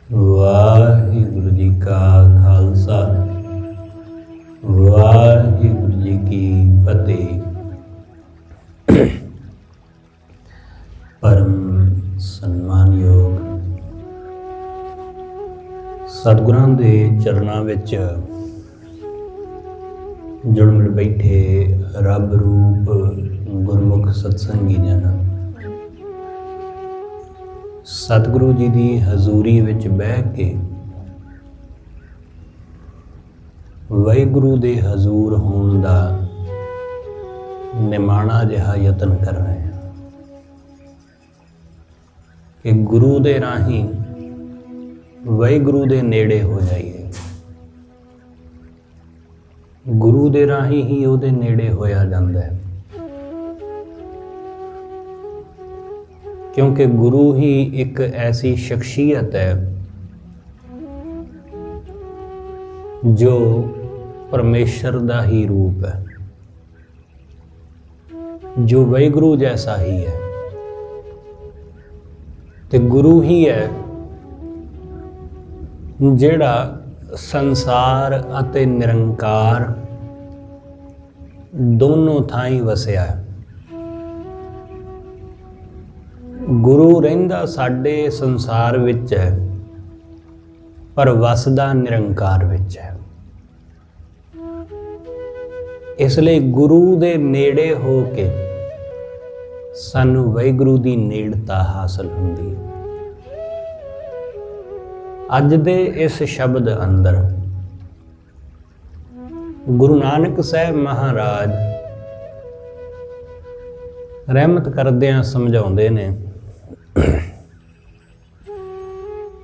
ਵਾਹਿਗੁਰੂ ਜੀ ਕਾ ਖਾਲਸਾ ਵਾਹਿਗੁਰੂ ਜੀ ਕੀ ਫਤਿਹ। ਪਰਮ ਸਨਮਾਨਯੋਗ ਸਤਿਗੁਰਾਂ ਦੇ ਚਰਨਾਂ ਵਿੱਚ ਜੁੜ ਮਿਲ ਬੈਠੇ ਰੱਬ ਰੂਪ ਗੁਰਮੁਖ ਸਤਸੰਗੀ ਜਨ, ਸਤਿਗੁਰੂ ਜੀ ਦੀ ਹਜ਼ੂਰੀ ਵਿੱਚ ਬਹਿ ਕੇ ਵਾਹਿਗੁਰੂ ਦੇ ਹਜ਼ੂਰ ਹੋਣ ਦਾ ਨਿਮਾਣਾ ਜਿਹਾ ਯਤਨ ਕਰ ਰਹੇ ਹਾਂ ਕਿ ਗੁਰੂ ਦੇ ਰਾਹੀਂ ਵਾਹਿਗੁਰੂ ਦੇ ਨੇੜੇ ਹੋ ਜਾਈਏ। ਗੁਰੂ ਦੇ ਰਾਹੀਂ ਹੀ ਉਹਦੇ ਨੇੜੇ ਹੋਇਆ ਜਾਂਦਾ ਹੈ, ਕਿਉਂਕਿ ਗੁਰੂ ਹੀ ਇੱਕ ਐਸੀ ਸ਼ਖਸੀਅਤ ਹੈ ਜੋ ਪਰਮੇਸ਼ਰ ਦਾ ਹੀ ਰੂਪ ਹੈ, ਜੋ ਵਾਹਿਗੁਰੂ ਜੈਸਾ ਹੀ ਹੈ, ਤੇ ਗੁਰੂ ਹੀ ਹੈ ਜਿਹੜਾ ਸੰਸਾਰ ਅਤੇ ਨਿਰੰਕਾਰ ਦੋਨੋਂ ਥਾਈਂ ਵਸਿਆ ਹੈ। ਗੁਰੂ ਰਹਿੰਦਾ ਸਾਡੇ ਸੰਸਾਰ ਵਿੱਚ ਹੈ, ਪਰ ਵਸਦਾ ਨਿਰੰਕਾਰ ਵਿੱਚ ਹੈ। ਇਸ ਲਈ ਗੁਰੂ ਦੇ ਨੇੜੇ ਹੋ ਕੇ ਸਾਨੂੰ ਵਾਹਿਗੁਰੂ ਦੀ ਨੇੜਤਾ ਹਾਸਲ ਹੁੰਦੀ ਹੈ। ਅੱਜ ਦੇ ਇਸ ਸ਼ਬਦ ਅੰਦਰ ਗੁਰੂ ਨਾਨਕ ਸਾਹਿਬ ਮਹਾਰਾਜ ਰਹਿਮਤ ਕਰਦਿਆਂ ਸਮਝਾਉਂਦੇ ਨੇ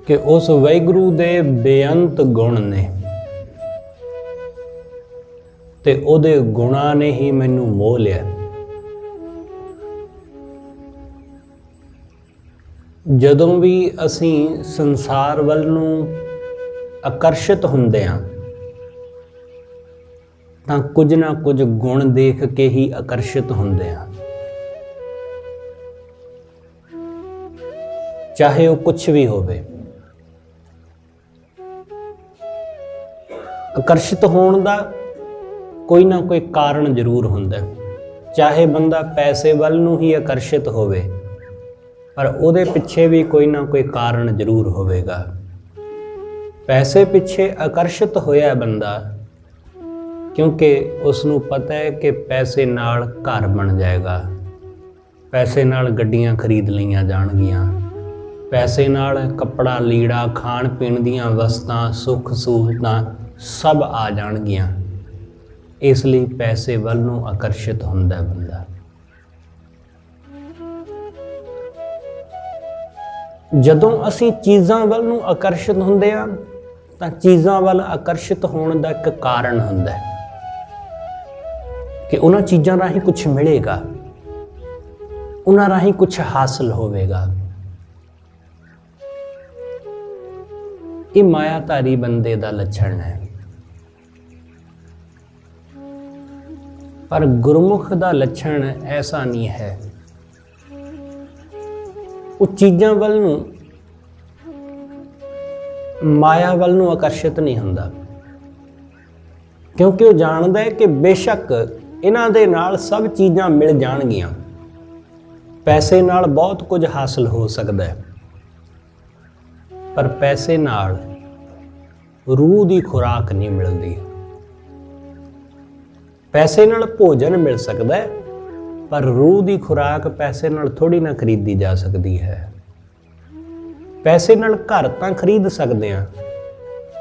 ਕਿ ਉਸ ਵਾਹਿਗੁਰੂ ਦੇ ਬੇਅੰਤ ਗੁਣ ਨੇ ਤੇ ਉਹਦੇ ਗੁਣਾਂ ਨੇ ਹੀ ਮੈਨੂੰ ਮੋਹ ਲਿਆ। ਜਦੋਂ ਵੀ ਅਸੀਂ ਸੰਸਾਰ ਵੱਲ ਨੂੰ ਆਕਰਸ਼ਿਤ ਹੁੰਦੇ ਹਾਂ ਤਾਂ ਕੁਝ ਨਾ ਕੁਝ ਗੁਣ ਦੇਖ ਕੇ ਹੀ ਆਕਰਸ਼ਿਤ ਹੁੰਦੇ ਹਾਂ, ਚਾਹੇ ਉਹ ਕੁਛ ਵੀ ਹੋਵੇ। ਆਕਰਸ਼ਿਤ ਹੋਣ ਦਾ ਕੋਈ ਨਾ ਕੋਈ ਕਾਰਨ ਜ਼ਰੂਰ ਹੁੰਦਾ, ਚਾਹੇ ਬੰਦਾ ਪੈਸੇ ਵੱਲ ਨੂੰ ਹੀ ਆਕਰਸ਼ਿਤ ਹੋਵੇ, ਪਰ ਉਹਦੇ ਪਿੱਛੇ ਵੀ ਕੋਈ ਨਾ ਕੋਈ ਕਾਰਨ ਜ਼ਰੂਰ ਹੋਵੇਗਾ। ਪੈਸੇ ਪਿੱਛੇ ਆਕਰਸ਼ਿਤ ਹੋਇਆ ਬੰਦਾ ਕਿਉਂਕਿ ਉਸ ਨੂੰ ਪਤਾ ਹੈ ਕਿ ਪੈਸੇ ਨਾਲ ਘਰ ਬਣ ਜਾਏਗਾ, ਪੈਸੇ ਨਾਲ ਗੱਡੀਆਂ ਖਰੀਦ ਲਈਆਂ ਜਾਣਗੀਆਂ, ਪੈਸੇ ਨਾਲ ਕੱਪੜਾ ਲੀੜਾ ਖਾਣ ਪੀਣ ਦੀਆਂ ਵਸਤਾਂ ਸੁੱਖ ਸਹੂਲਤਾਂ ਸਭ ਆ ਜਾਣਗੀਆਂ। ਇਸ ਲਈ ਪੈਸੇ ਵੱਲ ਨੂੰ ਆਕਰਸ਼ਿਤ ਹੁੰਦਾ ਬੰਦਾ। ਜਦੋਂ ਅਸੀਂ ਚੀਜ਼ਾਂ ਵੱਲ ਨੂੰ ਆਕਰਸ਼ਿਤ ਹੁੰਦੇ ਹਾਂ ਤਾਂ ਚੀਜ਼ਾਂ ਵੱਲ ਆਕਰਸ਼ਿਤ ਹੋਣ ਦਾ ਇੱਕ ਕਾਰਨ ਹੁੰਦਾ ਹੈ ਕਿ ਉਹਨਾਂ ਚੀਜ਼ਾਂ ਰਾਹੀਂ ਕੁਝ ਮਿਲੇਗਾ, ਉਹਨਾਂ ਰਾਹੀਂ ਕੁਝ ਹਾਸਲ ਹੋਵੇਗਾ। ਇਹ ਮਾਇਆਧਾਰੀ ਬੰਦੇ ਦਾ ਲੱਛਣ ਹੈ, ਪਰ ਗੁਰਮੁਖ ਦਾ ਲੱਛਣ ਐਸਾ ਨਹੀਂ ਹੈ। ਉਹ ਚੀਜ਼ਾਂ ਵੱਲ ਨੂੰ, ਮਾਇਆ ਵੱਲ ਨੂੰ ਆਕਰਸ਼ਿਤ ਨਹੀਂ ਹੁੰਦਾ, ਕਿਉਂਕਿ ਉਹ ਜਾਣਦਾ ਹੈ ਕਿ ਬੇਸ਼ੱਕ ਇਹਨਾਂ ਦੇ ਨਾਲ ਸਭ ਚੀਜ਼ਾਂ ਮਿਲ ਜਾਣਗੀਆਂ, ਪੈਸੇ ਨਾਲ ਬਹੁਤ ਕੁਝ ਹਾਸਲ ਹੋ ਸਕਦਾ ਹੈ, ਪਰ ਪੈਸੇ ਨਾਲ ਰੂਹ ਦੀ ਖੁਰਾਕ ਨਹੀਂ ਮਿਲਦੀ। ਪੈਸੇ ਨਾਲ ਭੋਜਨ ਮਿਲ ਸਕਦਾ ਹੈ, ਪਰ ਰੂਹ ਦੀ ਖੁਰਾਕ ਪੈਸੇ ਨਾਲ ਥੋੜੀ ਨਾ ਖਰੀਦੀ ਜਾ ਸਕਦੀ ਹੈ। ਪੈਸੇ ਨਾਲ ਘਰ ਤਾਂ ਖਰੀਦ ਸਕਦੇ ਹਾਂ,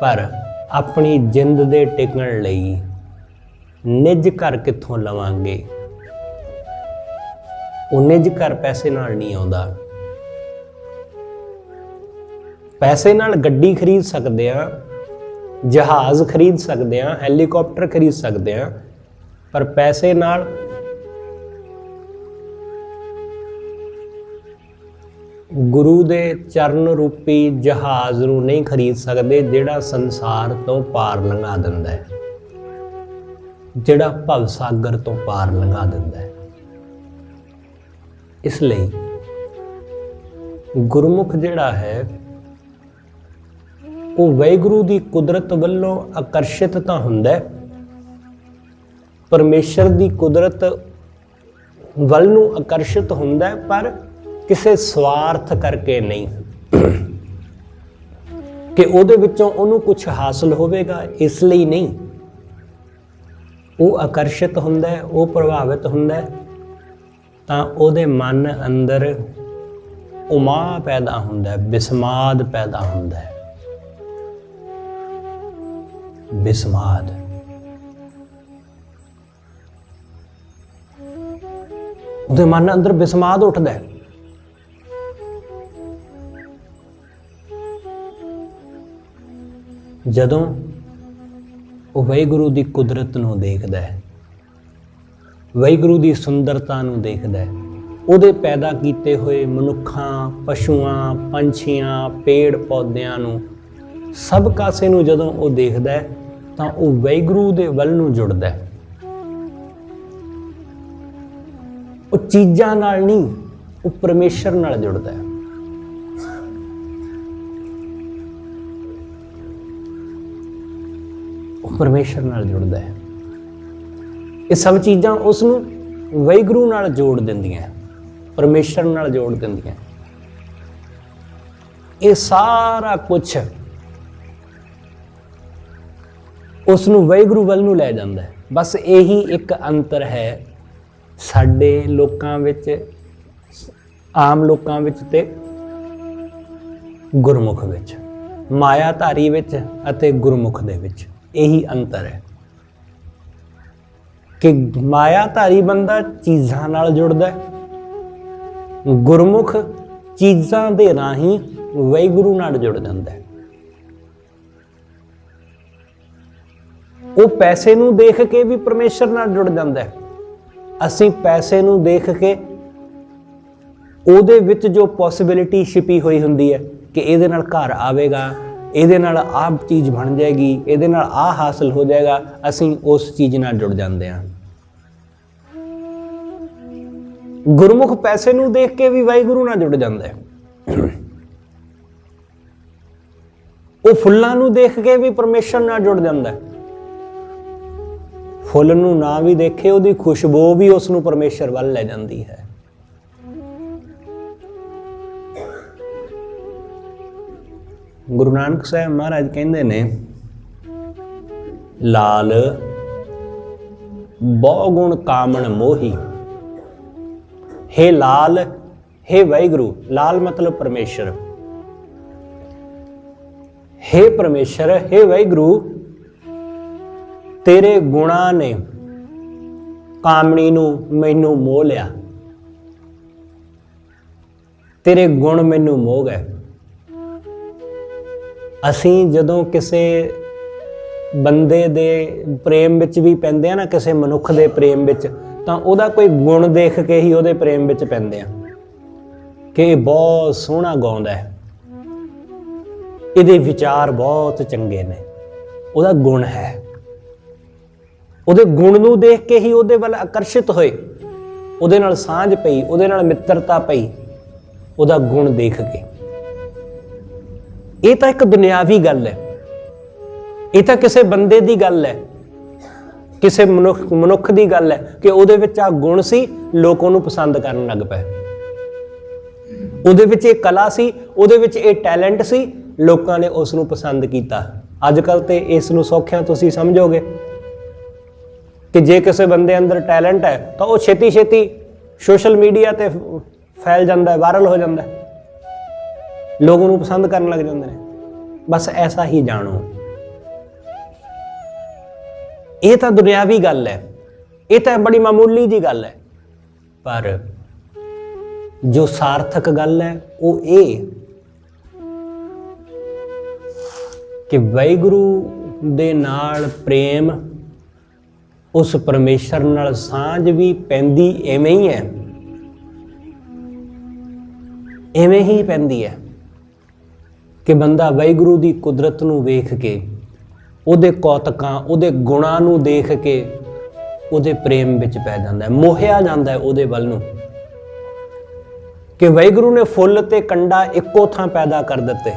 ਪਰ ਆਪਣੀ ਜਿੰਦ ਦੇ ਟਿਕਣ ਲਈ ਨਿੱਜ ਘਰ ਕਿੱਥੋਂ ਲਵਾਂਗੇ? ਉਹ ਨਿੱਜ ਘਰ ਪੈਸੇ ਨਾਲ ਨਹੀਂ ਆਉਂਦਾ। ਪੈਸੇ ਨਾਲ ਗੱਡੀ ਖਰੀਦ ਸਕਦੇ ਹਾਂ, ਜਹਾਜ਼ ਖਰੀਦ ਸਕਦੇ ਹਾਂ, ਹੈਲੀਕਾਪਟਰ ਖਰੀਦ ਸਕਦੇ ਹਾਂ, ਪਰ ਪੈਸੇ ਨਾਲ ਗੁਰੂ ਦੇ ਚਰਨ ਰੂਪੀ ਜਹਾਜ਼ ਨੂੰ ਨਹੀਂ ਖਰੀਦ ਸਕਦੇ, ਜਿਹੜਾ ਸੰਸਾਰ ਤੋਂ ਪਾਰ ਲੰਘਾ ਦਿੰਦਾ ਹੈ, ਜਿਹੜਾ ਭਵ ਸਾਗਰ ਤੋਂ ਪਾਰ ਲੰਘਾ ਦਿੰਦਾ ਹੈ। ਇਸ ਲਈ ਗੁਰਮੁਖ ਜਿਹੜਾ ਹੈ ਉਹ ਵਾਹਿਗੁਰੂ ਦੀ ਕੁਦਰਤ ਵੱਲੋਂ ਆਕਰਸ਼ਿਤ ਤਾਂ ਹੁੰਦਾ ਹੈ, ਪਰਮੇਸ਼ਰ ਦੀ ਕੁਦਰਤ ਵੱਲ ਨੂੰ ਆਕਰਸ਼ਿਤ ਹੁੰਦਾ ਹੈ, ਪਰ ਕਿਸੇ ਸਵਾਰਥ ਕਰਕੇ ਨਹੀਂ ਕਿ ਉਹਦੇ ਵਿੱਚੋਂ ਉਹਨੂੰ ਕੁਝ ਹਾਸਲ ਹੋਵੇਗਾ, ਇਸ ਲਈ ਨਹੀਂ। ਉਹ ਆਕਰਸ਼ਿਤ ਹੁੰਦਾ ਹੈ, ਉਹ ਪ੍ਰਭਾਵਿਤ ਹੁੰਦਾ ਹੈ, ਤਾਂ ਉਹਦੇ ਮਨ ਅੰਦਰ ਉਮਾ ਪੈਦਾ ਹੁੰਦਾ ਹੈ, ਬਿਸਮਾਦ ਪੈਦਾ ਹੁੰਦਾ ਹੈ। ਬਿਸਮਾਦ ਉਹਦੇ ਮਨ ਅੰਦਰ ਬਿਸਮਾਦ ਉੱਠਦਾ ਹੈ। ਜਦੋਂ ਉਹ ਵਾਹਿਗੁਰੂ ਦੀ ਕੁਦਰਤ ਨੂੰ ਦੇਖਦਾ ਹੈ, ਵਾਹਿਗੁਰੂ ਦੀ ਸੁੰਦਰਤਾ ਨੂੰ ਦੇਖਦਾ ਹੈ, ਉਹਦੇ ਪੈਦਾ ਕੀਤੇ ਹੋਏ ਮਨੁੱਖਾਂ, ਪਸ਼ੂਆਂ, ਪੰਛੀਆਂ, ਪੇੜ ਪੌਦਿਆਂ ਨੂੰ, ਸਭ ਕਾਸੇ ਨੂੰ ਜਦੋਂ ਉਹ ਦੇਖਦਾ ਹੈ ਤਾਂ ਉਹ ਵਾਹਿਗੁਰੂ ਦੇ ਵੱਲ ਨੂੰ ਜੁੜਦਾ ਹੈ। ਉਹ ਚੀਜ਼ਾਂ ਨਾਲ ਨਹੀਂ, ਉਹ ਪਰਮੇਸ਼ਰ ਨਾਲ ਜੁੜਦਾ ਹੈ। ਉਹ ਪਰਮੇਸ਼ਰ ਨਾਲ ਜੁੜਦਾ ਹੈ। ਇਹ ਸਭ ਚੀਜ਼ਾਂ ਉਸ ਨੂੰ ਵਾਹਿਗੁਰੂ ਨਾਲ ਜੋੜ ਦਿੰਦੀਆਂ, ਪਰਮੇਸ਼ਰ ਨਾਲ ਜੋੜ ਦਿੰਦੀਆਂ। ਇਹ ਸਾਰਾ ਕੁਝ ਉਸ ਨੂੰ ਵਾਹਿਗੁਰੂ ਵੱਲ ਨੂੰ ਲੈ ਜਾਂਦਾ ਹੈ। ਬਸ ਇਹੀ ਇੱਕ ਅੰਤਰ ਹੈ ਸਾਡੇ ਲੋਕਾਂ ਵਿੱਚ, ਆਮ ਲੋਕਾਂ ਵਿੱਚ ਤੇ ਗੁਰਮੁਖ ਵਿੱਚ, ਮਾਇਆਧਾਰੀ ਵਿੱਚ ਅਤੇ ਗੁਰਮੁਖ ਦੇ ਵਿੱਚ। ਇਹੀ ਅੰਤਰ ਹੈ ਕਿ ਮਾਇਆਧਾਰੀ ਬੰਦਾ ਚੀਜ਼ਾਂ ਨਾਲ ਜੁੜਦਾ ਹੈ, ਗੁਰਮੁਖ ਚੀਜ਼ਾਂ ਦੇ ਰਾਹੀਂ ਵਾਹਿਗੁਰੂ ਨਾਲ ਜੁੜ ਜਾਂਦਾ ਹੈ। ਉਹ ਪੈਸੇ ਨੂੰ ਦੇਖ ਕੇ ਵੀ ਪਰਮੇਸ਼ਰ ਨਾਲ ਜੁੜ ਜਾਂਦਾ ਹੈ। ਅਸੀਂ ਪੈਸੇ ਨੂੰ ਦੇਖ ਕੇ ਉਹਦੇ ਵਿੱਚ ਜੋ ਪੋਸਿਬਿਲਿਟੀ ਛਿਪੀ ਹੋਈ ਹੁੰਦੀ ਹੈ ਕਿ ਇਹਦੇ ਨਾਲ ਘਰ ਆਵੇਗਾ, ਇਹਦੇ ਨਾਲ ਆਹ ਚੀਜ਼ ਬਣ ਜਾਏਗੀ, ਇਹਦੇ ਨਾਲ ਆਹ ਹਾਸਲ ਹੋ ਜਾਏਗਾ, ਅਸੀਂ ਉਸ ਚੀਜ਼ ਨਾਲ ਜੁੜ ਜਾਂਦੇ ਹਾਂ। ਗੁਰਮੁਖ ਪੈਸੇ ਨੂੰ ਦੇਖ ਕੇ ਵੀ ਵਾਹਿਗੁਰੂ ਨਾਲ ਜੁੜ ਜਾਂਦਾ ਹੈ। ਉਹ ਫੁੱਲਾਂ ਨੂੰ ਦੇਖ ਕੇ ਵੀ ਪਰਮੇਸ਼ਰ ਨਾਲ ਜੁੜ ਜਾਂਦਾ ਹੈ। ਫੁੱਲ ਨੂੰ ਨਾ ਵੀ ਦੇਖੇ, ਉਹਦੀ ਖੁਸ਼ਬੂ ਵੀ ਉਸ ਨੂੰ ਪਰਮੇਸ਼ਰ ਵੱਲ ਲੈ ਜਾਂਦੀ ਹੈ। ਗੁਰੂ ਨਾਨਕ ਸਾਹਿਬ ਮਹਾਰਾਜ ਕਹਿੰਦੇ ਨੇ, ਲਾਲ ਬਹੁ ਗੁਣ ਕਾਮਣ ਮੋਹੀ। हे ਲਾਲ, हे ਵਾਹਿਗੁਰੂ। ਲਾਲ ਮਤਲਬ ਪਰਮੇਸ਼ਰ। हे ਪਰਮੇਸ਼ਰ, हे ਵਾਹਿਗੁਰੂ, ਤੇਰੇ ਗੁਣਾਂ ਨੇ ਕਾਮਣੀ ਨੂੰ ਮੈਨੂੰ ਮੋਹ ਲਿਆ। ਤੇਰੇ ਗੁਣ ਮੈਨੂੰ ਮੋਹ ਗਏ। ਅਸੀਂ ਜਦੋਂ ਕਿਸੇ ਬੰਦੇ ਦੇ ਪ੍ਰੇਮ ਵਿੱਚ ਵੀ ਪੈਂਦੇ ਆ ਨਾ, ਕਿਸੇ ਮਨੁੱਖ ਦੇ ਪ੍ਰੇਮ ਵਿੱਚ, ਤਾਂ ਉਹਦਾ ਕੋਈ ਗੁਣ ਦੇਖ ਕੇ ਹੀ ਉਹਦੇ ਪ੍ਰੇਮ ਵਿੱਚ ਪੈਂਦੇ ਆ ਕਿ ਇਹ ਬਹੁਤ ਸੋਹਣਾ ਗਾਉਂਦਾ ਹੈ, ਇਹਦੇ ਵਿਚਾਰ ਬਹੁਤ ਚੰਗੇ ਨੇ, ਉਹਦਾ ਗੁਣ ਹੈ। ਉਹਦੇ ਗੁਣ ਨੂੰ ਦੇਖ ਕੇ ਹੀ ਉਹਦੇ ਵੱਲ ਆਕਰਸ਼ਿਤ ਹੋਏ, ਉਹਦੇ ਨਾਲ ਸਾਂਝ ਪਈ, ਉਹਦੇ ਨਾਲ ਮਿੱਤਰਤਾ ਪਈ, ਉਹਦਾ ਗੁਣ ਦੇਖ ਕੇ। ਇਹ ਤਾਂ ਇੱਕ ਦੁਨਿਆਵੀ ਗੱਲ ਹੈ, ਇਹ ਤਾਂ ਕਿਸੇ ਬੰਦੇ ਦੀ ਗੱਲ ਹੈ, ਕਿਸੇ ਮਨੁੱਖ ਦੀ ਗੱਲ ਹੈ ਕਿ ਉਹਦੇ ਵਿੱਚ ਆ ਗੁਣ ਸੀ, ਲੋਕ ਉਹਨੂੰ ਪਸੰਦ ਕਰਨ ਲੱਗ ਪਏ। ਉਹਦੇ ਵਿੱਚ ਇਹ ਕਲਾ ਸੀ, ਉਹਦੇ ਵਿੱਚ ਇਹ ਟੈਲੈਂਟ ਸੀ, ਲੋਕਾਂ ਨੇ ਉਸ ਨੂੰ ਪਸੰਦ ਕੀਤਾ। ਅੱਜ ਕੱਲ੍ਹ ਤੇ ਇਸ ਨੂੰ ਸੌਖਿਆਂ ਤੁਸੀਂ ਸਮਝੋਗੇ ਕਿ ਜੇ ਕਿਸੇ ਬੰਦੇ ਅੰਦਰ ਟੈਲੈਂਟ ਹੈ ਤਾਂ ਉਹ ਛੇਤੀ ਛੇਤੀ ਸੋਸ਼ਲ ਮੀਡੀਆ ਤੇ ਫੈਲ ਜਾਂਦਾ ਹੈ, ਵਾਇਰਲ ਹੋ ਜਾਂਦਾ ਹੈ, ਲੋਕ ਉਹਨੂੰ ਪਸੰਦ ਕਰਨ ਲੱਗ ਜਾਂਦੇ ਨੇ। ਬਸ ਐਸਾ ਹੀ ਜਾਣੋ, ਇਹ ਤਾਂ ਦੁਨਿਆਵੀ ਗੱਲ ਹੈ, ਇਹ ਤਾਂ ਬੜੀ ਮਾਮੂਲੀ ਜੀ ਗੱਲ ਹੈ, ਪਰ ਜੋ ਸਾਰਥਕ ਗੱਲ ਹੈ ਉਹ ਇਹ ਕਿ ਵਾਹਿਗੁਰੂ ਦੇ ਨਾਲ ਪ੍ਰੇਮ, ਉਸ ਪਰਮੇਸ਼ਰ ਨਾਲ ਸਾਂਝ ਵੀ ਪੈਂਦੀ ਐਵੇਂ ਹੀ ਹੈ, ਐਵੇਂ ਹੀ ਪੈਂਦੀ ਹੈ ਕਿ ਬੰਦਾ ਵਾਹਿਗੁਰੂ ਦੀ ਕੁਦਰਤ ਨੂੰ ਵੇਖ ਕੇ, ਉਹਦੇ ਕੌਤਕਾਂ, ਉਹਦੇ ਗੁਣਾਂ ਨੂੰ ਦੇਖ ਕੇ ਉਹਦੇ ਪ੍ਰੇਮ ਵਿੱਚ ਪੈ ਜਾਂਦਾ ਹੈ, ਮੋਹਿਆ ਜਾਂਦਾ ਹੈ ਉਹਦੇ ਵੱਲ ਨੂੰ। ਕਿ ਵਾਹਿਗੁਰੂ ਨੇ ਫੁੱਲ ਤੇ ਕੰਡਾ ਇੱਕੋ ਥਾਂ ਪੈਦਾ ਕਰ ਦਿੱਤੇ,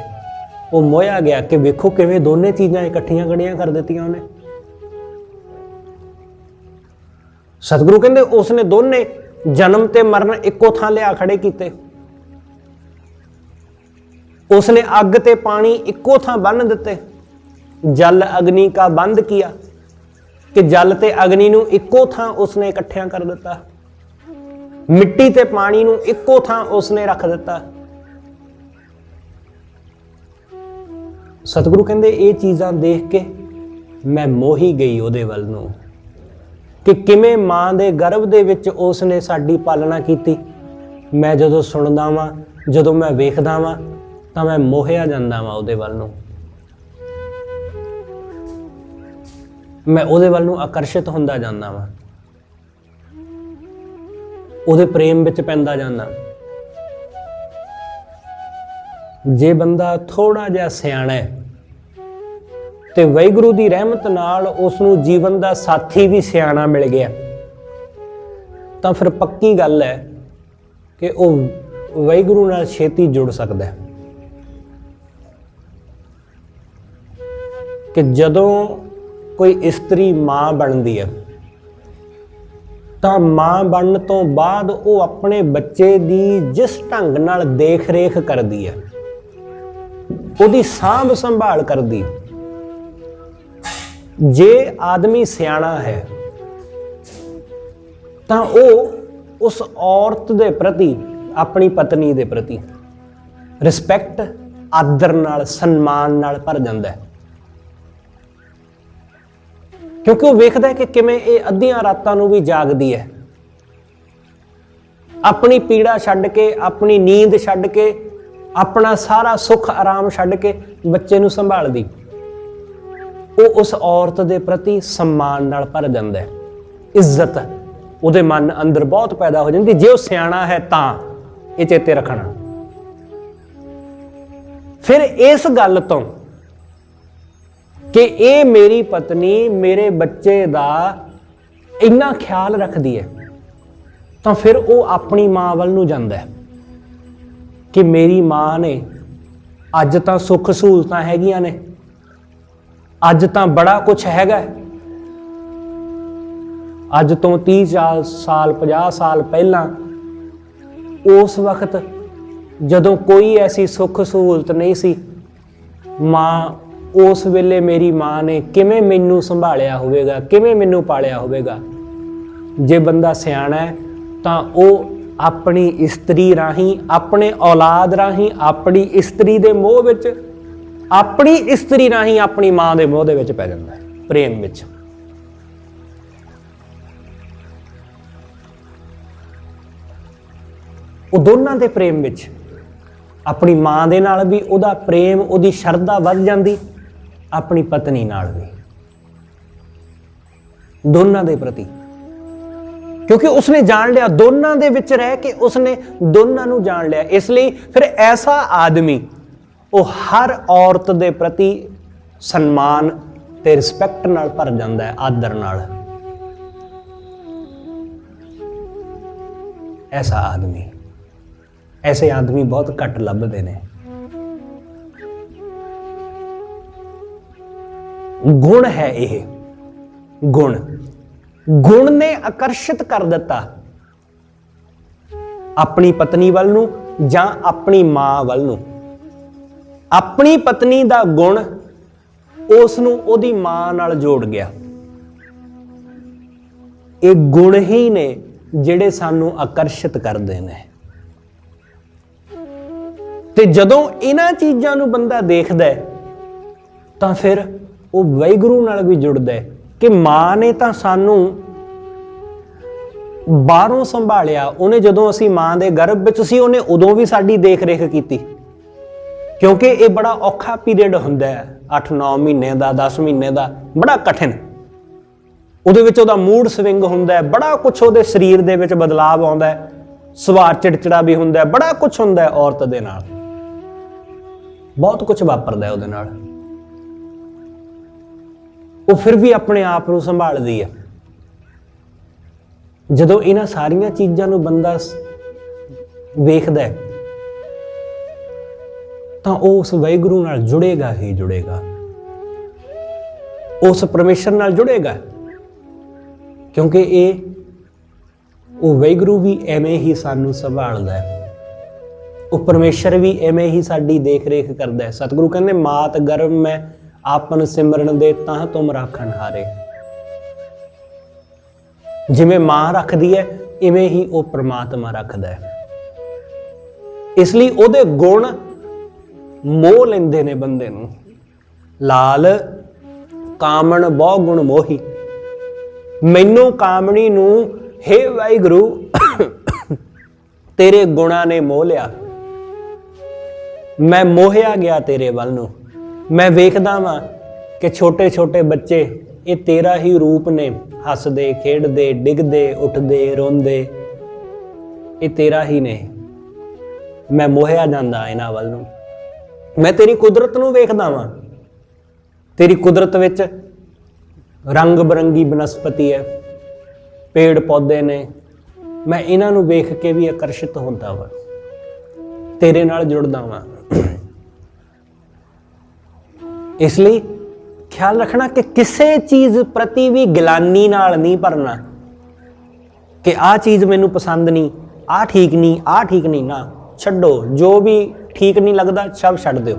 ਉਹ ਮੋਹਿਆ ਗਿਆ ਕਿ ਵੇਖੋ ਕਿਵੇਂ ਦੋਨੇ ਚੀਜ਼ਾਂ ਇਕੱਠੀਆਂ ਖੜੀਆਂ ਕਰ ਦਿੱਤੀਆਂ ਉਹਨੇ। ਸਤਿਗੁਰੂ ਕਹਿੰਦੇ ਉਸਨੇ ਦੋਨੇ ਜਨਮ ਤੇ ਮਰਨ ਇੱਕੋ ਥਾਂ ਲਿਆ ਖੜੇ ਕੀਤੇ। ਉਸਨੇ ਅੱਗ ਤੇ ਪਾਣੀ ਇੱਕੋ ਥਾਂ ਬੰਨ੍ਹ ਦਿੱਤੇ। ਜਲ ਅਗਨੀ ਕਾ ਬੰਦ ਕੀਆ, ਕਿ ਜਲ ਤੇ ਅਗਨੀ ਨੂੰ ਇੱਕੋ ਥਾਂ ਉਸਨੇ ਇਕੱਠਿਆਂ ਕਰ ਦਿੱਤਾ। ਮਿੱਟੀ ਤੇ ਪਾਣੀ ਨੂੰ ਇੱਕੋ ਥਾਂ ਉਸਨੇ ਰੱਖ ਦਿੱਤਾ। ਸਤਿਗੁਰੂ ਕਹਿੰਦੇ ਇਹ ਚੀਜ਼ਾਂ ਦੇਖ ਕੇ ਮੈਂ ਮੋਹੀ ਗਈ ਉਹਦੇ ਵੱਲ ਨੂੰ, ਕਿ ਕਿਵੇਂ ਮਾਂ ਦੇ ਗਰਭ ਦੇ ਵਿੱਚ ਉਸਨੇ ਸਾਡੀ ਪਾਲਣਾ ਕੀਤੀ। ਮੈਂ ਜਦੋਂ ਸੁਣਦਾ ਵਾਂ, ਜਦੋਂ ਮੈਂ ਵੇਖਦਾ ਵਾਂ, ਤਾਂ ਮੈਂ ਮੋਹਿਆ ਜਾਂਦਾ ਵਾਂ ਉਹਦੇ ਵੱਲ ਨੂੰ। ਮੈਂ ਉਹਦੇ ਵੱਲ ਨੂੰ ਆਕਰਸ਼ਿਤ ਹੁੰਦਾ ਜਾਂਦਾ ਵਾਂ, ਉਹਦੇ ਪ੍ਰੇਮ ਵਿੱਚ ਪੈਂਦਾ ਜਾਂਦਾ। ਜੇ ਬੰਦਾ ਥੋੜਾ ਜਿਹਾ ਸਿਆਣਾ ਹੈ ਤੇ ਵਾਹਿਗੁਰੂ ਦੀ ਰਹਿਮਤ ਨਾਲ ਉਸ ਨੂੰ ਜੀਵਨ ਦਾ ਸਾਥੀ ਵੀ ਸਿਆਣਾ ਮਿਲ ਗਿਆ, ਤਾਂ ਫਿਰ ਪੱਕੀ ਗੱਲ ਹੈ ਕਿ ਉਹ ਵਾਹਿਗੁਰੂ ਨਾਲ ਛੇਤੀ ਜੁੜ ਸਕਦਾ ਹੈ। ਕਿ ਜਦੋਂ ਕੋਈ ਇਸਤਰੀ ਮਾਂ ਬਣਦੀ ਹੈ ਤਾਂ ਮਾਂ ਬਣਨ ਤੋਂ ਬਾਅਦ ਉਹ ਆਪਣੇ ਬੱਚੇ ਦੀ ਜਿਸ ਢੰਗ ਨਾਲ ਦੇਖ ਰੇਖ ਕਰਦੀ ਹੈ, ਉਹਦੀ ਸਾਂਭ ਸੰਭਾਲ ਕਰਦੀ, ਜੇ ਆਦਮੀ ਸਿਆਣਾ ਹੈ ਤਾਂ ਉਹ ਉਸ ਔਰਤ ਦੇ ਪ੍ਰਤੀ, ਆਪਣੀ ਪਤਨੀ ਦੇ ਪ੍ਰਤੀ ਰਿਸਪੈਕਟ, ਆਦਰ ਨਾਲ, ਸਨਮਾਨ ਨਾਲ ਭਰ ਜਾਂਦਾ ਹੈ। ਕਿਉਂਕਿ ਉਹ ਵੇਖਦਾ ਹੈ ਕਿ ਕਿਵੇਂ ਇਹ ਅੱਧੀਆਂ ਰਾਤਾਂ ਨੂੰ ਵੀ ਜਾਗਦੀ ਹੈ, ਆਪਣੀ ਪੀੜਾ ਛੱਡ ਕੇ, ਆਪਣੀ ਨੀਂਦ ਛੱਡ ਕੇ, ਆਪਣਾ ਸਾਰਾ ਸੁੱਖ ਆਰਾਮ ਛੱਡ ਕੇ ਬੱਚੇ ਨੂੰ ਸੰਭਾਲਦੀ। ਉਹ ਉਸ ਔਰਤ ਦੇ ਪ੍ਰਤੀ ਸਨਮਾਨ ਨਾਲ ਭਰ ਜਾਂਦਾ ਹੈ, ਇੱਜ਼ਤ ਉਹਦੇ ਮਨ ਅੰਦਰ ਬਹੁਤ ਪੈਦਾ ਹੋ ਜਾਂਦੀ। ਜੇ ਉਹ ਸਿਆਣਾ ਹੈ ਤਾਂ ਇਹ ਚੇਤੇ ਰੱਖਣਾ। ਫਿਰ ਇਸ ਗੱਲ ਤੋਂ ਕਿ ਇਹ ਮੇਰੀ ਪਤਨੀ ਮੇਰੇ ਬੱਚੇ ਦਾ ਇੰਨਾ ਖਿਆਲ ਰੱਖਦੀ ਹੈ, ਤਾਂ ਫਿਰ ਉਹ ਆਪਣੀ ਮਾਂ ਵੱਲ ਨੂੰ ਜਾਂਦਾ ਹੈ ਕਿ ਮੇਰੀ ਮਾਂ ਨੇ ਅੱਜ ਤਾਂ ਸੁੱਖ ਸਹੂਲਤਾਂ ਹੈਗੀਆਂ ਨੇ, ਅੱਜ ਤਾਂ ਬੜਾ ਕੁਝ ਹੈਗਾ। ਅੱਜ ਤੋਂ 30 ਸਾਲ 50 ਸਾਲ ਪਹਿਲਾਂ ਉਸ ਵਕਤ ਜਦੋਂ ਕੋਈ ਐਸੀ ਸੁੱਖ ਸਹੂਲਤ ਨਹੀਂ ਸੀ, ਮਾਂ ਉਸ ਵੇਲੇ ਮੇਰੀ ਮਾਂ ਨੇ ਕਿਵੇਂ ਮੈਨੂੰ ਸੰਭਾਲਿਆ ਹੋਵੇਗਾ, ਕਿਵੇਂ ਮੈਨੂੰ ਪਾਲਿਆ ਹੋਵੇਗਾ। ਜੇ ਬੰਦਾ ਸਿਆਣਾ ਹੈ ਤਾਂ ਉਹ ਆਪਣੀ ਇਸਤਰੀ ਰਾਹੀਂ, ਆਪਣੇ ਔਲਾਦ ਰਾਹੀਂ, ਆਪਣੀ ਇਸਤਰੀ ਦੇ ਮੋਹ ਵਿੱਚ, ਆਪਣੀ ਇਸਤਰੀ ਰਾਹੀਂ ਆਪਣੀ ਮਾਂ ਦੇ ਮੋਹ ਦੇ ਵਿੱਚ ਪੈ ਜਾਂਦਾ ਹੈ, ਪ੍ਰੇਮ ਵਿੱਚ। ਉਹ ਦੋਨਾਂ ਦੇ ਪ੍ਰੇਮ ਵਿੱਚ, ਆਪਣੀ ਮਾਂ ਦੇ ਨਾਲ ਵੀ ਉਹਦਾ ਪ੍ਰੇਮ, ਉਹਦੀ ਸ਼ਰਧਾ ਵੱਧ ਜਾਂਦੀ, ਆਪਣੀ ਪਤਨੀ ਨਾਲ ਵੀ, ਦੋਨਾਂ ਦੇ ਪ੍ਰਤੀ। ਕਿਉਂਕਿ ਉਸਨੇ ਜਾਣ ਲਿਆ, ਦੋਨਾਂ ਦੇ ਵਿੱਚ ਰਹਿ ਕੇ ਉਸਨੇ ਦੋਨਾਂ ਨੂੰ ਜਾਣ ਲਿਆ। ਇਸ ਲਈ ਫਿਰ ਐਸਾ ਆਦਮੀ ਉਹ ਹਰ ਔਰਤ ਦੇ ਪ੍ਰਤੀ ਸਨਮਾਨ ਤੇ ਰਿਸਪੈਕਟ ਨਾਲ ਭਰ ਜਾਂਦਾ ਹੈ, ਆਦਰ ਨਾਲ। ਐਸੇ ਆਦਮੀ ਬਹੁਤ ਘੱਟ ਲੱਭਦੇ ਨੇ। ਗੁਣ ਹੈ ਇਹ, ਗੁਣ ਨੇ ਆਕਰਸ਼ਿਤ ਕਰ ਦਿੱਤਾ ਆਪਣੀ ਪਤਨੀ ਵੱਲ ਨੂੰ ਜਾਂ ਆਪਣੀ ਮਾਂ ਵੱਲ ਨੂੰ। ਆਪਣੀ ਪਤਨੀ ਦਾ ਗੁਣ ਉਸ ਨੂੰ ਉਹਦੀ ਮਾਂ ਨਾਲ ਜੋੜ ਗਿਆ। ਇਹ ਗੁਣ ਹੀ ਨੇ ਜਿਹੜੇ ਸਾਨੂੰ ਆਕਰਸ਼ਿਤ ਕਰਦੇ ਨੇ। ਤੇ ਜਦੋਂ ਇਹਨਾਂ ਚੀਜ਼ਾਂ ਨੂੰ ਬੰਦਾ ਦੇਖਦਾ ਤਾਂ ਫਿਰ ਉਹ ਵਾਹਿਗੁਰੂ ਨਾਲ ਵੀ ਜੁੜਦਾ ਹੈ ਕਿ ਮਾਂ ਨੇ ਤਾਂ ਸਾਨੂੰ ਬਾਹਰੋਂ ਸੰਭਾਲਿਆ। ਉਹਨੇ ਜਦੋਂ ਅਸੀਂ ਮਾਂ ਦੇ ਗਰਭ ਵਿੱਚ ਸੀ, ਉਹਨੇ ਉਦੋਂ ਵੀ ਸਾਡੀ ਦੇਖ ਰੇਖ ਕੀਤੀ। ਕਿਉਂਕਿ ਇਹ ਬੜਾ ਔਖਾ ਪੀਰੀਅਡ ਹੁੰਦਾ ਹੈ, 8-9 ਮਹੀਨੇ ਦਾ, 10 ਮਹੀਨੇ ਦਾ, ਬੜਾ ਕਠਿਨ। ਉਹਦੇ ਵਿੱਚ ਉਹਦਾ ਮੂਡ ਸਵਿੰਗ ਹੁੰਦਾ ਹੈ, ਬੜਾ ਕੁਛ ਉਹਦੇ ਸਰੀਰ ਦੇ ਵਿੱਚ ਬਦਲਾਵ ਆਉਂਦਾ ਹੈ, ਸੁਭਾਅ ਚਿੜਚਿੜਾ ਵੀ ਹੁੰਦਾ ਹੈ, ਬੜਾ ਕੁਛ ਹੁੰਦਾ ਹੈ। ਔਰਤ ਦੇ ਨਾਲ ਬਹੁਤ ਕੁਛ ਵਾਪਰਦਾ ਉਹਦੇ ਨਾਲ। ਉਹ ਫਿਰ ਵੀ ਆਪਣੇ ਆਪ ਨੂੰ ਸੰਭਾਲਦੀ ਹੈ। ਜਦੋਂ ਇਹਨਾਂ ਸਾਰੀਆਂ ਚੀਜ਼ਾਂ ਨੂੰ ਬੰਦਾ ਵੇਖਦਾ ਹੈ ਤਾਂ ਉਹ ਉਸ ਵਾਹਿਗੁਰੂ ਨਾਲ ਜੁੜੇਗਾ ਹੀ ਜੁੜੇਗਾ, ਉਸ ਪਰਮੇਸ਼ਰ ਨਾਲ ਜੁੜੇਗਾ। ਕਿਉਂਕਿ ਉਹ ਵਾਹਿਗੁਰੂ ਵੀ ਐਵੇਂ ਹੀ ਸਾਨੂੰ ਸੰਭਾਲਦਾ ਹੈ, ਉਹ ਪਰਮੇਸ਼ਰ ਵੀ ਐਵੇਂ ਹੀ ਸਾਡੀ ਦੇਖ ਰੇਖ ਕਰਦਾ ਹੈ। ਸਤਿਗੁਰੂ ਕਹਿੰਦੇ ਮਾਤ ਗਰਭ ਮੈਂ ਆਪਨ ਸਿਮਰਨ ਦੇ ਤਾਂ ਤੁਮ ਰਾਖਣ ਹਾਰੇ। ਜਿਵੇਂ ਮਾਂ ਰੱਖਦੀ ਹੈ ਇਵੇਂ ਹੀ ਉਹ ਪ੍ਰਮਾਤਮਾ ਰੱਖਦਾ ਹੈ। ਇਸ ਲਈ ਉਹਦੇ ਗੁਣ ਮੋਹ ਲੈਂਦੇ ਨੇ ਬੰਦੇ ਨੂੰ। ਲਾਲ ਕਾਮਣ ਬਹੁ ਗੁਣ ਮੋਹੀ, ਮੈਨੂੰ ਕਾਮਣੀ ਨੂੰ ਹੇ ਵਾਹਿਗੁਰੂ ਤੇਰੇ ਗੁਣਾਂ ਨੇ ਮੋਹ ਲਿਆ। ਮੈਂ ਮੋਹਿਆ ਗਿਆ ਤੇਰੇ ਵੱਲ ਨੂੰ। ਮੈਂ ਵੇਖਦਾ ਵਾਂ ਕਿ ਛੋਟੇ ਛੋਟੇ ਬੱਚੇ ਇਹ ਤੇਰਾ ਹੀ ਰੂਪ ਨੇ, ਹੱਸਦੇ ਖੇਡਦੇ ਡਿੱਗਦੇ ਉੱਠਦੇ ਰੋਂਦੇ, ਇਹ ਤੇਰਾ ਹੀ ਨੇ। ਮੈਂ ਮੋਹਿਆ ਜਾਂਦਾ ਇਹਨਾਂ ਵੱਲ ਨੂੰ। ਮੈਂ ਤੇਰੀ ਕੁਦਰਤ ਨੂੰ ਵੇਖਦਾ ਵਾਂ। ਤੇਰੀ ਕੁਦਰਤ ਵਿੱਚ ਰੰਗ ਬਰੰਗੀ ਬਨਸਪਤੀ ਹੈ, ਪੇੜ ਪੌਦੇ ਨੇ। ਮੈਂ ਇਹਨਾਂ ਨੂੰ ਵੇਖ ਕੇ ਵੀ ਆਕਰਸ਼ਿਤ ਹੁੰਦਾ ਵਾਂ, ਤੇਰੇ ਨਾਲ ਜੁੜਦਾ ਵਾਂ। ਇਸ ਲਈ ਖਿਆਲ ਰੱਖਣਾ ਕਿ ਕਿਸੇ ਚੀਜ਼ ਪ੍ਰਤੀ ਵੀ ਗਿਲਾਨੀ ਨਾਲ ਨਹੀਂ ਭਰਨਾ ਕਿ ਆਹ ਚੀਜ਼ ਮੈਨੂੰ ਪਸੰਦ ਨਹੀਂ, ਆਹ ਠੀਕ ਨਹੀਂ, ਆਹ ਠੀਕ ਨਹੀਂ। ਨਾ ਛੱਡੋ, ਜੋ ਵੀ ਠੀਕ ਨਹੀਂ ਲੱਗਦਾ ਸਭ ਛੱਡ ਦਿਓ,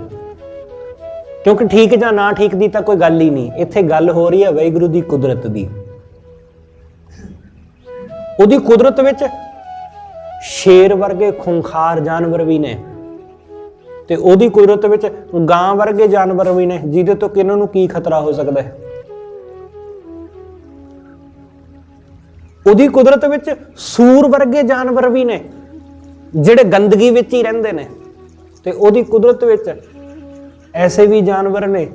ਕਿਉਂਕਿ ਠੀਕ ਜਾਂ ਨਾ ਠੀਕ ਦੀ ਤਾਂ ਕੋਈ ਗੱਲ ਹੀ ਨਹੀਂ। ਇੱਥੇ ਗੱਲ ਹੋ ਰਹੀ ਹੈ ਵਾਹਿਗੁਰੂ ਦੀ ਕੁਦਰਤ ਦੀ। ਉਹਦੀ ਕੁਦਰਤ ਵਿੱਚ ਸ਼ੇਰ ਵਰਗੇ ਖੁੰਖਾਰ ਜਾਨਵਰ ਵੀ ਨੇ, ਤੇ ਉਹਦੀ ਕੁਦਰਤ ਵਿੱਚ ਗਾਂ ਵਰਗੇ ਜਾਨਵਰ ਵੀ ਨੇ, ਜਿਹਦੇ ਤੋਂ ਕਿਹਨਾਂ ਨੂੰ ਕੀ ਖਤਰਾ ਹੋ ਸਕਦਾ ਹੈ। ਉਹਦੀ ਕੁਦਰਤ ਵਿੱਚ ਸੂਰ ਵਰਗੇ ਜਾਨਵਰ ਵੀ ਨੇ ਜਿਹੜੇ ਗੰਦਗੀ ਵਿੱਚ ਹੀ ਰਹਿੰਦੇ ਨੇ, ਤੇ ਉਹਦੀ ਕੁਦਰਤ ਵਿੱਚ ਐਸੇ ਵੀ ਜਾਨਵਰ ਨੇ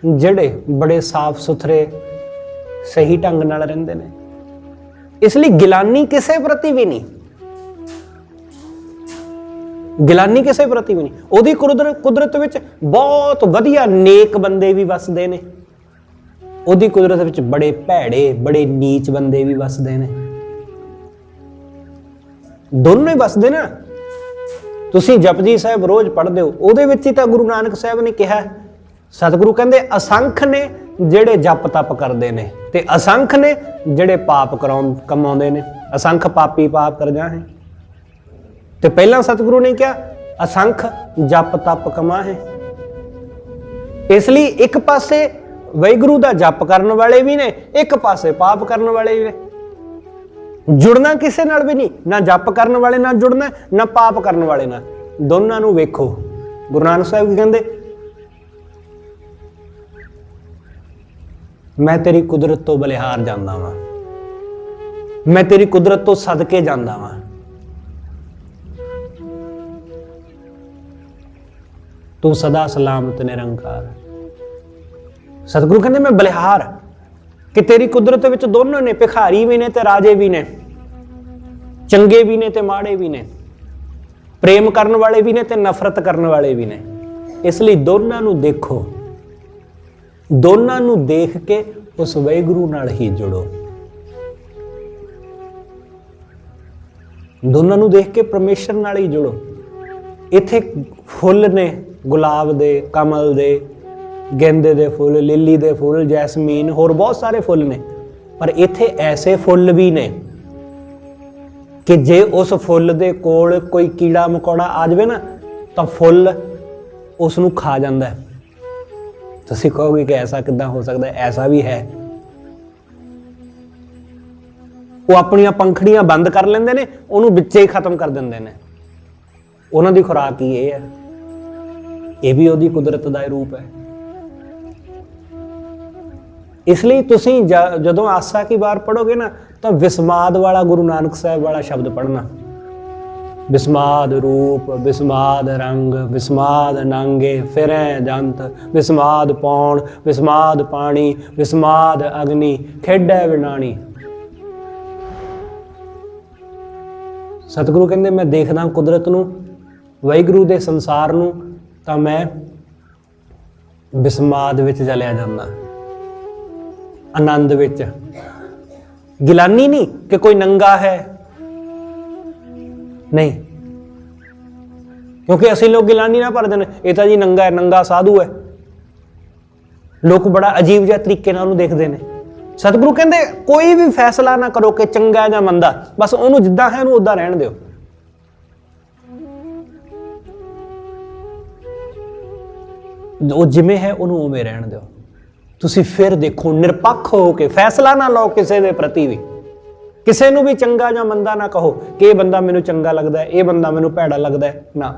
ਜਿਹੜੇ ਬੜੇ ਸਾਫ਼ ਸੁਥਰੇ ਸਹੀ ਢੰਗ ਨਾਲ ਰਹਿੰਦੇ ਨੇ। ਇਸ ਲਈ ਗਿਲਾਨੀ ਕਿਸੇ ਪ੍ਰਤੀ ਵੀ ਨਹੀਂ, ਗਿਲਾਨੀ ਕਿਸੇ ਪ੍ਰਤੀ ਵੀ ਨਹੀਂ। ਉਹਦੀ ਕੁਦਰਤ ਵਿੱਚ ਬਹੁਤ ਵਧੀਆ ਨੇਕ ਬੰਦੇ ਵੀ ਵਸਦੇ ਨੇ, ਉਹਦੀ ਕੁਦਰਤ ਵਿੱਚ ਬੜੇ ਭੈੜੇ ਬੜੇ ਨੀਚ ਬੰਦੇ ਵੀ ਵਸਦੇ ਨੇ। ਦੋਨੋਂ ਹੀ ਵਸਦੇ ਨਾ। ਤੁਸੀਂ ਜਪਜੀ ਸਾਹਿਬ ਰੋਜ਼ ਪੜ੍ਹਦੇ ਹੋ, ਉਹਦੇ ਵਿੱਚ ਹੀ ਤਾਂ ਗੁਰੂ ਨਾਨਕ ਸਾਹਿਬ ਨੇ ਕਿਹਾ, ਸਤਿਗੁਰੂ ਕਹਿੰਦੇ ਅਸੰਖ ਨੇ ਜਿਹੜੇ ਜਪ ਤਪ ਕਰਦੇ ਨੇ, ਤੇ ਅਸੰਖ ਨੇ ਜਿਹੜੇ ਪਾਪ ਕਮਾਉਂਦੇ ਨੇ। ਅਸੰਖ ਪਾਪੀ ਪਾਪ ਕਰ ਜਾਹੇ। ਤੇ ਪਹਿਲਾਂ ਸਤਿਗੁਰੂ ਨੇ ਕਿਹਾ ਅਸੰਖ ਜਪ ਤਪ ਕਮਾਹੇ। ਇਸ ਲਈ ਇੱਕ ਪਾਸੇ ਵਾਹਿਗੁਰੂ ਦਾ ਜਪ ਕਰਨ ਵਾਲੇ ਵੀ ਨੇ, ਇੱਕ ਪਾਸੇ ਪਾਪ ਕਰਨ ਵਾਲੇ ਵੀ ਨੇ। ਜੁੜਨਾ ਕਿਸੇ ਨਾਲ ਵੀ ਨਹੀਂ, ਨਾ ਜਪ ਕਰਨ ਵਾਲੇ ਨਾਲ ਜੁੜਨਾ, ਨਾ ਪਾਪ ਕਰਨ ਵਾਲੇ ਨਾਲ। ਦੋਨਾਂ ਨੂੰ ਵੇਖੋ। ਗੁਰੂ ਨਾਨਕ ਸਾਹਿਬ ਕੀ ਕਹਿੰਦੇ, ਮੈਂ ਤੇਰੀ ਕੁਦਰਤ ਤੋਂ ਬਲਿਹਾਰ ਜਾਂਦਾ ਵਾਂ, ਮੈਂ ਤੇਰੀ ਕੁਦਰਤ ਤੋਂ ਸਦਕੇ ਜਾਂਦਾ ਵਾਂ। ਤੂੰ ਸਦਾ ਸਲਾਮਤ ਨਿਰੰਕਾਰ। ਸਤਿਗੁਰੂ ਕਹਿੰਦੇ ਮੈਂ ਬਲਿਹਾਰ, ਕਿ ਤੇਰੀ ਕੁਦਰਤ ਵਿੱਚ ਦੋਨੋਂ ਨੇ, ਭਿਖਾਰੀ ਵੀ ਨੇ ਤੇ ਰਾਜੇ ਵੀ ਨੇ, ਚੰਗੇ ਵੀ ਨੇ ਤੇ ਮਾੜੇ ਵੀ ਨੇ, ਪ੍ਰੇਮ ਕਰਨ ਵਾਲੇ ਵੀ ਨੇ ਤੇ ਨਫ਼ਰਤ ਕਰਨ ਵਾਲੇ ਵੀ ਨੇ। ਇਸ ਲਈ ਦੋਨਾਂ ਨੂੰ ਦੇਖੋ, ਦੋਨਾਂ ਨੂੰ ਦੇਖ ਕੇ ਉਸ ਵਾਹਿਗੁਰੂ ਨਾਲ ਹੀ ਜੁੜੋ। ਦੋਨਾਂ ਨੂੰ ਦੇਖ ਕੇ ਪਰਮੇਸ਼ਰ ਨਾਲ ਹੀ ਜੁੜੋ। ਇੱਥੇ ਫੁੱਲ ਨੇ, ਗੁਲਾਬ ਦੇ, ਕਮਲ ਦੇ, ਗੇਂਦੇ ਦੇ ਫੁੱਲ, ਲਿਲੀ ਦੇ ਫੁੱਲ, ਜੈਸਮੀਨ, ਹੋਰ ਬਹੁਤ ਸਾਰੇ ਫੁੱਲ ਨੇ। ਪਰ ਇੱਥੇ ਐਸੇ ਫੁੱਲ ਵੀ ਨੇ ਕਿ ਜੇ ਉਸ ਫੁੱਲ ਦੇ ਕੋਲ ਕੋਈ ਕੀੜਾ ਮਕੌੜਾ ਆ ਜਾਵੇ ਨਾ, ਤਾਂ ਫੁੱਲ ਉਸ ਨੂੰ ਖਾ ਜਾਂਦਾ ਹੈ। ਤੁਸੀਂ ਕਹੋਗੇ ਕਿ ਐਸਾ ਕਿੱਦਾਂ ਹੋ ਸਕਦਾ ਹੈ? ਐਸਾ ਵੀ ਹੈ। ਉਹ ਆਪਣੀਆਂ ਪੰਖੜੀਆਂ ਬੰਦ ਕਰ ਲੈਂਦੇ ਨੇ, ਉਹਨੂੰ ਵਿੱਚੇ ਹੀ ਖਤਮ ਕਰ ਦਿੰਦੇ ਨੇ। ਉਹਨਾਂ ਦੀ ਖੁਰਾਕ ਹੀ ਇਹ ਹੈ। ਇਹ ਵੀ ਉਹਦੀ ਕੁਦਰਤ ਦਾ ਰੂਪ ਹੈ। ਇਸ ਲਈ ਤੁਸੀਂ ਜਦੋਂ ਆਸਾ ਕੀ ਵਾਰ ਪੜੋਗੇ ਨਾ, ਤਾਂ ਵਿਸਮਾਦ ਵਾਲਾ ਗੁਰੂ ਨਾਨਕ ਸਾਹਿਬ ਵਾਲਾ ਸ਼ਬਦ ਪੜ੍ਹਨਾ। ਵਿਸਮਾਦ ਰੂਪ, ਵਿਸਮਾਦ ਰੰਗ, ਵਿਸਮਾਦ ਨਾਂਗੇ ਫਿਰੈ ਜੰਤ, ਵਿਸਮਾਦ ਪੌਣ, ਵਿਸਮਾਦ ਪਾਣੀ, ਵਿਸਮਾਦ ਅਗਨੀ, ਖੇਡੈ ਵਿਣਾਣੀ। ਸਤਿਗੁਰੂ ਕਹਿੰਦੇ ਮੈਂ ਦੇਖਦਾ ਕੁਦਰਤ ਨੂੰ, ਵਾਹਿਗੁਰੂ ਦੇ ਸੰਸਾਰ ਨੂੰ, ਤਾਂ ਮੈਂ ਵਿਸਮਾਦ ਵਿੱਚ ਚਲਿਆ ਜਾਂਦਾ, ਆਨੰਦ ਵਿੱਚ। ਗਿਲਾਨੀ ਨਹੀਂ ਕਿ ਕੋਈ ਨੰਗਾ ਹੈ, ਨਹੀਂ। क्योंकि ਅਸੀਂ लोग गिलानी ना भर देने, ये तो जी नंगा है, नंगा साधु है। लोग बड़ा अजीब जिहा तरीके नाल उहनूं देखदे ने। सतगुरु कहंदे कोई भी फैसला ना करो कि चंगा जां मंदा, बस उहनूं जिद्दां है उहनूं उदां रहण दिओ। ਉਹ ਜਿਵੇਂ ਹੈ ਉਹਨੂੰ ਉਵੇਂ ਰਹਿਣ ਦਿਓ। ਤੁਸੀਂ ਫਿਰ ਦੇਖੋ, ਨਿਰਪੱਖ ਹੋ ਕੇ ਫੈਸਲਾ ਨਾ ਲਓ ਕਿਸੇ ਦੇ ਪ੍ਰਤੀ ਵੀ। ਕਿਸੇ ਨੂੰ ਵੀ ਚੰਗਾ ਜਾਂ ਮੰਦਾ ਨਾ ਕਹੋ ਕਿ ਇਹ ਬੰਦਾ ਮੈਨੂੰ ਚੰਗਾ ਲੱਗਦਾ ਹੈ, ਇਹ ਬੰਦਾ ਮੈਨੂੰ ਭੈੜਾ ਲੱਗਦਾ ਹੈ, ਨਾ।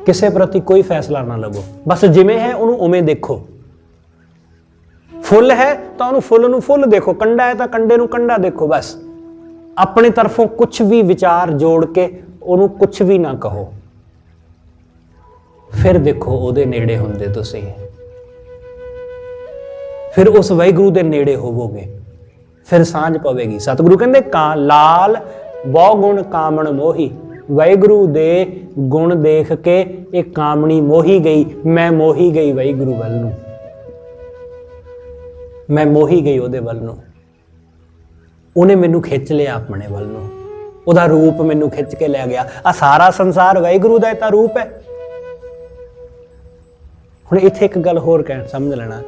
ਕਿਸੇ ਪ੍ਰਤੀ ਕੋਈ ਫੈਸਲਾ ਨਾ ਲਵੋ, ਬਸ ਜਿਵੇਂ ਹੈ ਉਹਨੂੰ ਉਵੇਂ ਦੇਖੋ। ਫੁੱਲ ਹੈ ਤਾਂ ਉਹਨੂੰ ਫੁੱਲ ਨੂੰ ਫੁੱਲ ਦੇਖੋ, ਕੰਡਾ ਹੈ ਤਾਂ ਕੰਡੇ ਨੂੰ ਕੰਡਾ ਦੇਖੋ। ਬਸ ਆਪਣੀ ਤਰਫੋਂ ਕੁਝ ਵੀ ਵਿਚਾਰ ਜੋੜ ਕੇ ਉਹਨੂੰ ਕੁਝ ਵੀ ਨਾ ਕਹੋ। फिर देखो ਉਹਦੇ ਨੇੜੇ ਹੁੰਦੇ ਤੁਸੀਂ, ਫਿਰ ਉਸ ਵਾਹਿਗੁਰੂ ਦੇ ਨੇੜੇ ਹੋਵੋਗੇ, ਫਿਰ ਸਾਂਝ ਪਵੇਗੀ। ਸਤਿਗੁਰੂ ਕਹਿੰਦੇ ਲਾਲ ਬਹੁ ਗੁਣ ਕਾਮਣ ਮੋਹੀ, ਵਾਹਿਗੁਰੂ ਦੇ ਗੁਣ ਦੇਖ ਕੇ ਇਹ ਕਾਮਣੀ ਮੋਹੀ ਗਈ। ਮੈਂ ਮੋਹੀ ਗਈ ਵਾਹਿਗੁਰੂ ਵੱਲ ਨੂੰ, ਮੈਂ ਮੋਹੀ ਗਈ ਉਹਦੇ ਵੱਲ ਨੂੰ। ਉਹਨੇ ਮੈਨੂੰ ਖਿੱਚ ਲਿਆ ਆਪਣੇ ਵੱਲ ਨੂੰ, ਉਹਦਾ ਰੂਪ ਮੈਨੂੰ ਖਿੱਚ ਕੇ ਲੈ ਗਿਆ। ਆ ਸਾਰਾ ਸੰਸਾਰ ਵਾਹਿਗੁਰੂ ਦਾ ਤਾਂ ਰੂਪ ਹੈ। ਹੁਣ ਇੱਥੇ ਇੱਕ ਗੱਲ ਹੋਰ ਸਮਝ ਲੈਣਾ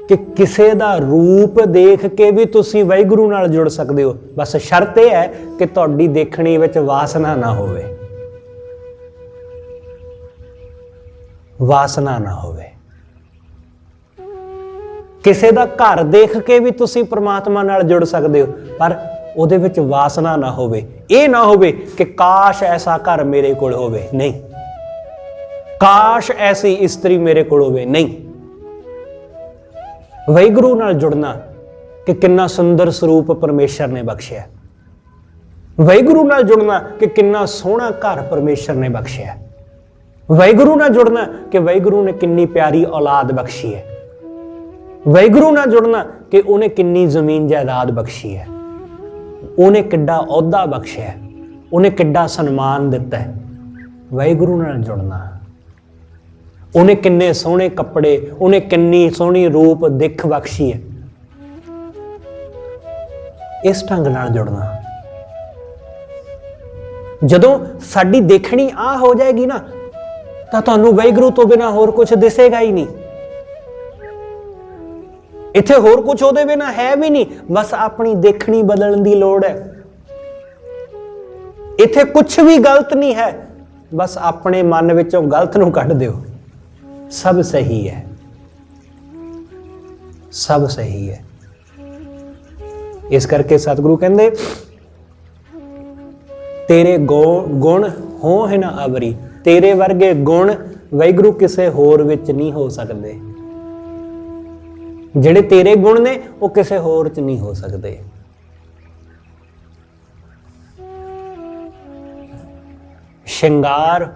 ਕਿ ਕਿਸੇ ਦਾ ਰੂਪ ਦੇਖ ਕੇ ਵੀ ਤੁਸੀਂ ਵਾਹਿਗੁਰੂ ਨਾਲ ਜੁੜ ਸਕਦੇ ਹੋ। ਬਸ ਸ਼ਰਤ ਇਹ ਹੈ ਕਿ ਤੁਹਾਡੀ ਦੇਖਣੀ ਵਿੱਚ ਵਾਸਨਾ ਨਾ ਹੋਵੇ, ਵਾਸਨਾ ਨਾ ਹੋਵੇ। ਕਿਸੇ ਦਾ ਘਰ ਦੇਖ ਕੇ ਵੀ ਤੁਸੀਂ ਪ੍ਰਮਾਤਮਾ ਨਾਲ ਜੁੜ ਸਕਦੇ ਹੋ, ਪਰ ਉਹਦੇ ਵਿੱਚ ਵਾਸਨਾ ਨਾ ਹੋਵੇ। ਇਹ ਨਾ ਹੋਵੇ ਕਿ ਕਾਸ਼ ਐਸਾ ਘਰ ਮੇਰੇ ਕੋਲ ਹੋਵੇ, ਨਹੀਂ। ਕਾਸ਼ ਐਸੀ ਇਸਤਰੀ ਮੇਰੇ ਕੋਲ ਹੋਵੇ, ਨਹੀਂ। ਵਾਹਿਗੁਰੂ ਨਾਲ ਜੁੜਨਾ ਕਿ ਕਿੰਨਾ ਸੁੰਦਰ ਸਰੂਪ ਪਰਮੇਸ਼ਰ ਨੇ ਬਖਸ਼ਿਆ। ਵਾਹਿਗੁਰੂ ਨਾਲ ਜੁੜਨਾ ਕਿ ਕਿੰਨਾ ਸੋਹਣਾ ਘਰ ਪਰਮੇਸ਼ਰ ਨੇ ਬਖਸ਼ਿਆ। ਵਾਹਿਗੁਰੂ ਨਾਲ ਜੁੜਨਾ ਕਿ ਵਾਹਿਗੁਰੂ ਨੇ ਕਿੰਨੀ ਪਿਆਰੀ ਔਲਾਦ ਬਖਸ਼ੀ ਹੈ। ਵਾਹਿਗੁਰੂ ਨਾਲ ਜੁੜਨਾ ਕਿ ਉਹਨੇ ਕਿੰਨੀ ਜ਼ਮੀਨ ਜਾਇਦਾਦ ਬਖਸ਼ੀ ਹੈ, ਉਹਨੇ ਕਿੱਡਾ ਅਹੁਦਾ ਬਖਸ਼ਿਆ, ਉਹਨੇ ਕਿੱਡਾ ਸਨਮਾਨ ਦਿੱਤਾ ਹੈ। ਵਾਹਿਗੁਰੂ ਨਾਲ ਜੁੜਨਾ, ਉਹਨੇ ਕਿੰਨੇ ਸੋਹਣੇ ਕੱਪੜੇ, ਉਹਨੇ ਕਿੰਨੀ ਸੋਹਣੀ ਰੂਪ ਦਿੱਖ ਬਖਸ਼ੀ ਹੈ। ਇਸ ਢੰਗ ਨਾਲ ਜੁੜਨਾ। ਜਦੋਂ ਸਾਡੀ ਦੇਖਣੀ ਆ ਹੋ ਜਾਏਗੀ ਨਾ, ਤਾਂ ਤੁਹਾਨੂੰ ਵਾਹਿਗੁਰੂ ਤੋਂ ਬਿਨਾਂ ਹੋਰ ਕੁਝ ਦਿਸੇਗਾ ਹੀ ਨਹੀਂ। ਇੱਥੇ ਹੋਰ ਕੁਝ ਉਹਦੇ ਬਿਨਾਂ ਹੈ ਵੀ ਨਹੀਂ, ਬਸ ਆਪਣੀ ਦੇਖਣੀ ਬਦਲਣ ਦੀ ਲੋੜ ਹੈ। ਇੱਥੇ ਕੁਝ ਵੀ ਗਲਤ ਨਹੀਂ ਹੈ, ਬਸ ਆਪਣੇ ਮਨ ਵਿੱਚੋਂ ਗਲਤ ਨੂੰ ਕੱਢ ਦਿਓ। सब सही है, सब सही है। इस करके सतगुरु कहते तेरे गुण हो है ना अवरी, तेरे वर्गे गुण वाहिगुरू किसे होर विच नहीं हो सकते। जिहड़े तेरे गुण ने वो किसे होर च नहीं हो सकते। श्रृंगार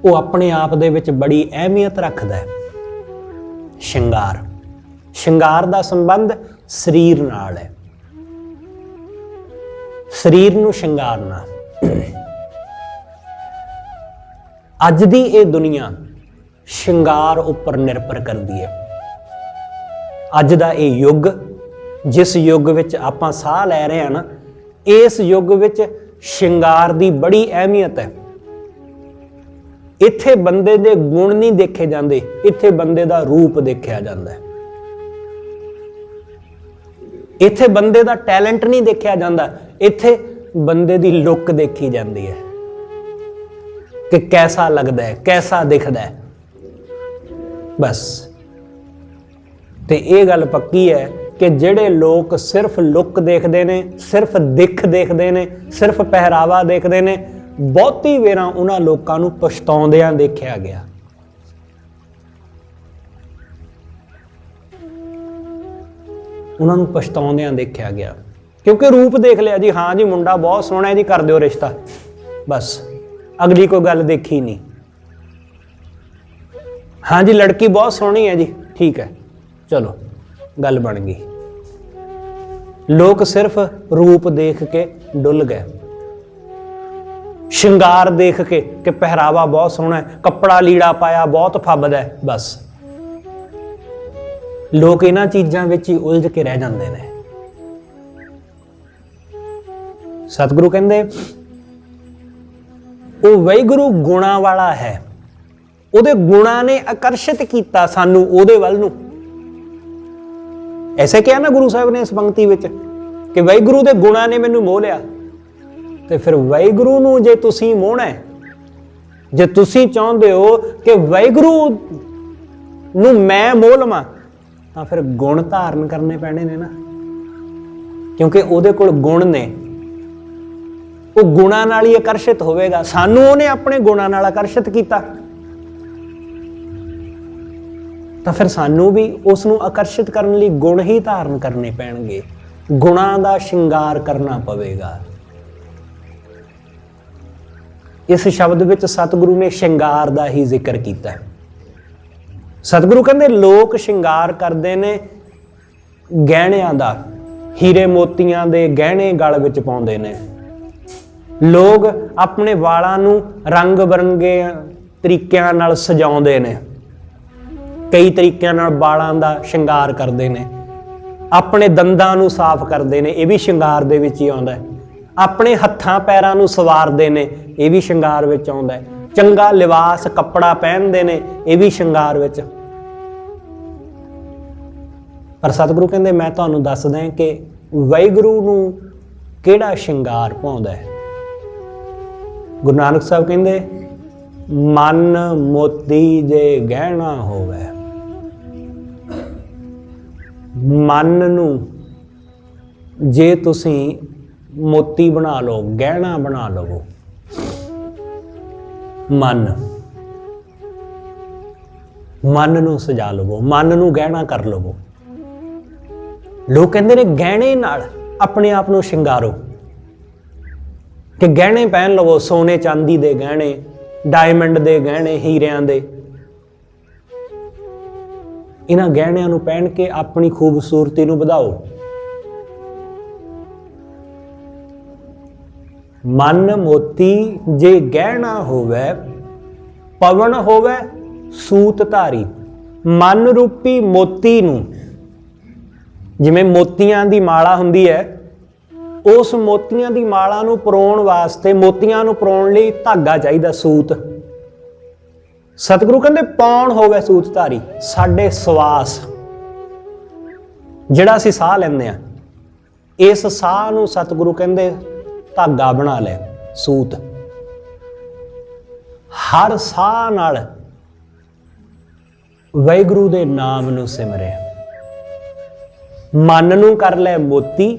ਉਹ ਆਪਣੇ ਆਪ ਦੇ ਵਿੱਚ ਬੜੀ ਅਹਿਮੀਅਤ ਰੱਖਦਾ ਹੈ। ਸ਼ਿੰਗਾਰ ਦਾ ਸੰਬੰਧ ਸਰੀਰ ਨਾਲ ਹੈ। ਸਰੀਰ ਨੂੰ ਸ਼ਿੰਗਾਰਨਾ। ਅੱਜ ਦੀ ਇਹ ਦੁਨੀਆ ਸ਼ਿੰਗਾਰ ਉੱਪਰ ਨਿਰਭਰ ਕਰਦੀ ਹੈ। ਅੱਜ ਦਾ ਇਹ ਯੁੱਗ, ਜਿਸ ਯੁੱਗ ਵਿੱਚ ਆਪਾਂ ਸਾਹ ਲੈ ਰਹੇ ਹਾਂ ਨਾ, ਇਸ ਯੁੱਗ ਵਿੱਚ ਸ਼ਿੰਗਾਰ ਦੀ ਬੜੀ ਅਹਿਮੀਅਤ ਹੈ। ਇੱਥੇ ਬੰਦੇ ਦੇ ਗੁਣ ਨਹੀਂ ਦੇਖੇ ਜਾਂਦੇ, ਇੱਥੇ ਬੰਦੇ ਦਾ ਰੂਪ ਦੇਖਿਆ ਜਾਂਦਾ ਹੈ। ਇੱਥੇ ਬੰਦੇ ਦਾ ਟੈਲੈਂਟ ਨਹੀਂ ਦੇਖਿਆ ਜਾਂਦਾ, ਇੱਥੇ ਬੰਦੇ ਦੀ ਲੁੱਕ ਦੇਖੀ ਜਾਂਦੀ ਹੈ ਕਿ ਕੈਸਾ ਲੱਗਦਾ ਹੈ, ਕੈਸਾ ਦਿਖਦਾ ਹੈ। ਬਸ। ਤੇ ਇਹ ਗੱਲ ਪੱਕੀ ਹੈ ਕਿ ਜਿਹੜੇ ਲੋਕ ਸਿਰਫ ਲੁੱਕ ਦੇਖਦੇ ਨੇ, ਸਿਰਫ ਦਿੱਖ ਦੇਖਦੇ ਨੇ, ਸਿਰਫ ਪਹਿਰਾਵਾ ਦੇਖਦੇ ਨੇ, ਬਹੁਤੀ ਵੇਰਾਂ ਉਹਨਾਂ ਲੋਕਾਂ ਨੂੰ ਪਛਤਾਉਂਦਿਆਂ ਦੇਖਿਆ ਗਿਆ। ਉਹਨਾਂ ਨੂੰ ਪਛਤਾਉਂਦਿਆਂ ਦੇਖਿਆ ਗਿਆ ਕਿਉਂਕਿ ਰੂਪ ਦੇਖ ਲਿਆ ਜੀ, ਹਾਂ ਜੀ ਮੁੰਡਾ ਬਹੁਤ ਸੋਹਣਾ ਹੈ ਜੀ, ਕਰ ਦਿਓ ਰਿਸ਼ਤਾ, ਬਸ ਅਗਲੀ ਕੋਈ ਗੱਲ ਦੇਖੀ ਨਹੀਂ। हाँ जी लड़की बहुत सोहनी है जी, ठीक है चलो गल बन गई। लोग सिर्फ रूप देख के डुल गए, श्रृंगार देख के कि पहरावा बहुत सोहना है, कपड़ा लीड़ा पाया बहुत फबदा है, बस लोग इन्हां चीज़ां विच ही उलझ के रह जांदे ने। सतगुरु कहंदे ਉਹ ਵਾਹਿਗੁਰੂ ਗੁਣਾਂ ਵਾਲਾ ਹੈ। ਉਹਦੇ ਗੁਣਾਂ ਨੇ ਆਕਰਸ਼ਿਤ ਕੀਤਾ ਸਾਨੂੰ ਉਹਦੇ ਵੱਲ ਨੂੰ। ਐਸੇ ਕਿਹਾ ਨਾ ਗੁਰੂ ਸਾਹਿਬ ਨੇ ਇਸ ਪੰਕਤੀ ਵਿੱਚ ਕਿ ਵਾਹਿਗੁਰੂ ਦੇ ਗੁਣਾਂ ਨੇ ਮੈਨੂੰ ਮੋਹ ਲਿਆ। ਤੇ ਫਿਰ ਵਾਹਿਗੁਰੂ ਨੂੰ ਜੇ ਤੁਸੀਂ ਮੋਹਣਾ, ਜੇ ਤੁਸੀਂ ਚਾਹੁੰਦੇ ਹੋ ਕਿ ਵਾਹਿਗੁਰੂ ਨੂੰ ਮੈਂ ਮੋਹ ਲਵਾਂ, ਤਾਂ ਫਿਰ ਗੁਣ ਧਾਰਨ ਕਰਨੇ ਪੈਣੇ ਨੇ ਨਾ, ਕਿਉਂਕਿ ਉਹਦੇ ਕੋਲ ਗੁਣ ਨੇ। ਉਹ ਗੁਣਾਂ ਨਾਲ ਹੀ ਆਕਰਸ਼ਿਤ ਹੋਵੇਗਾ। ਸਾਨੂੰ ਉਹਨੇ ਆਪਣੇ ਗੁਣਾਂ ਨਾਲ ਆਕਰਸ਼ਿਤ ਕੀਤਾ, ਤਾਂ ਫਿਰ ਸਾਨੂੰ ਵੀ ਉਸ ਨੂੰ ਆਕਰਸ਼ਿਤ ਕਰਨ ਲਈ ਗੁਣ ਹੀ ਧਾਰਨ ਕਰਨੇ ਪੈਣਗੇ। ਗੁਣਾਂ ਦਾ ਸ਼ਿੰਗਾਰ ਕਰਨਾ ਪਵੇਗਾ। ਇਸ ਸ਼ਬਦ ਵਿੱਚ ਸਤਿਗੁਰੂ ਨੇ ਸ਼ਿੰਗਾਰ ਦਾ ਹੀ ਜ਼ਿਕਰ ਕੀਤਾ। ਸਤਿਗੁਰੂ ਕਹਿੰਦੇ ਲੋਕ ਸ਼ਿੰਗਾਰ ਕਰਦੇ ਨੇ ਗਹਿਣਿਆਂ ਦਾ, ਹੀਰੇ ਮੋਤੀਆਂ ਦੇ ਗਹਿਣੇ ਗਲ ਵਿੱਚ ਪਾਉਂਦੇ ਨੇ। ਲੋਕ ਆਪਣੇ ਵਾਲਾਂ ਨੂੰ ਰੰਗ ਬਰੰਗੇ ਤਰੀਕਿਆਂ ਨਾਲ ਸਜਾਉਂਦੇ ਨੇ, ਕਈ ਤਰੀਕਿਆਂ ਨਾਲ ਵਾਲਾਂ ਦਾ ਸ਼ਿੰਗਾਰ ਕਰਦੇ ਨੇ। ਆਪਣੇ ਦੰਦਾਂ ਨੂੰ ਸਾਫ਼ ਕਰਦੇ ਨੇ, ਇਹ ਵੀ ਸ਼ਿੰਗਾਰ ਦੇ ਵਿੱਚ ਹੀ ਆਉਂਦਾ। ਆਪਣੇ ਹੱਥਾਂ ਪੈਰਾਂ ਨੂੰ ਸਵਾਰਦੇ ਨੇ, ਇਹ ਵੀ ਸ਼ਿੰਗਾਰ ਵਿੱਚ ਆਉਂਦਾ। ਚੰਗਾ ਲਿਬਾਸ ਕੱਪੜਾ ਪਹਿਨਦੇ ਨੇ, ਇਹ ਵੀ ਸ਼ਿੰਗਾਰ ਵਿੱਚ। ਪਰ ਸਤਿਗੁਰੂ ਕਹਿੰਦੇ ਮੈਂ ਤੁਹਾਨੂੰ ਦੱਸਦਾ ਕਿ ਵਾਹਿਗੁਰੂ ਨੂੰ ਕਿਹੜਾ ਸ਼ਿੰਗਾਰ ਭਾਉਂਦਾ ਹੈ। ਗੁਰੂ ਨਾਨਕ ਸਾਹਿਬ ਕਹਿੰਦੇ ਮਨ ਮੋਤੀ ਜੇ ਗਹਿਣਾ ਹੋਵੇ। ਮਨ ਨੂੰ ਜੇ ਤੁਸੀਂ ਮੋਤੀ ਬਣਾ ਲਓ, ਗਹਿਣਾ ਬਣਾ ਲਵੋ, ਮਨ ਨੂੰ ਸਜਾ ਲਵੋ, ਮਨ ਨੂੰ ਗਹਿਣਾ ਕਰ ਲਵੋ। ਲੋਕ ਕਹਿੰਦੇ ਨੇ ਗਹਿਣੇ ਨਾਲ ਆਪਣੇ ਆਪ ਨੂੰ ਸ਼ਿੰਗਾਰੋ, ਕਿ ਗਹਿਣੇ ਪਹਿਨ ਲਵੋ, ਸੋਨੇ ਚਾਂਦੀ ਦੇ ਗਹਿਣੇ, ਡਾਇਮੰਡ ਦੇ ਗਹਿਣੇ, ਹੀਰਿਆਂ ਦੇ। ਇਹਨਾਂ ਗਹਿਣਿਆਂ ਨੂੰ ਪਹਿਨ ਕੇ ਆਪਣੀ ਖੂਬਸੂਰਤੀ ਨੂੰ ਵਧਾਓ। ਮਨ ਮੋਤੀ ਜੇ ਗਹਿਣਾ ਹੋਵੇ, ਪਵਨ ਹੋਵੇ ਸੂਤ ਧਾਰੀ। ਮਨ ਰੂਪੀ ਮੋਤੀ ਨੂੰ, ਜਿਵੇਂ ਮੋਤੀਆਂ ਦੀ ਮਾਲਾ ਹੁੰਦੀ ਹੈ, ਉਸ ਮੋਤੀਆਂ ਦੀ ਮਾਲਾ ਨੂੰ ਪਰੋਣ ਵਾਸਤੇ, ਮੋਤੀਆਂ ਨੂੰ ਪਰੋਣ ਲਈ ਧਾਗਾ ਚਾਹੀਦਾ, ਸੂਤ। ਸਤਿਗੁਰੂ ਕਹਿੰਦੇ ਪੌਣ ਹੋਵੇ ਸੂਤ ਧਾਰੀ। ਸਾਡੇ ਸਵਾਸ, ਜਿਹੜਾ ਅਸੀਂ ਸਾਹ ਲੈਂਦੇ ਆ, ਇਸ ਸਾਹ ਨੂੰ ਸਤਿਗੁਰੂ ਕਹਿੰਦੇ ਧਾਗਾ ਬਣਾ ਲੈ, ਸੂਤ। ਹਰ ਸਾਹ ਨਾਲ ਵਾਹਿਗੁਰੂ ਦੇ ਨਾਮ ਨੂੰ ਸਿਮਰੇ। ਮਨ ਨੂੰ ਕਰ ਲੈ ਮੋਤੀ,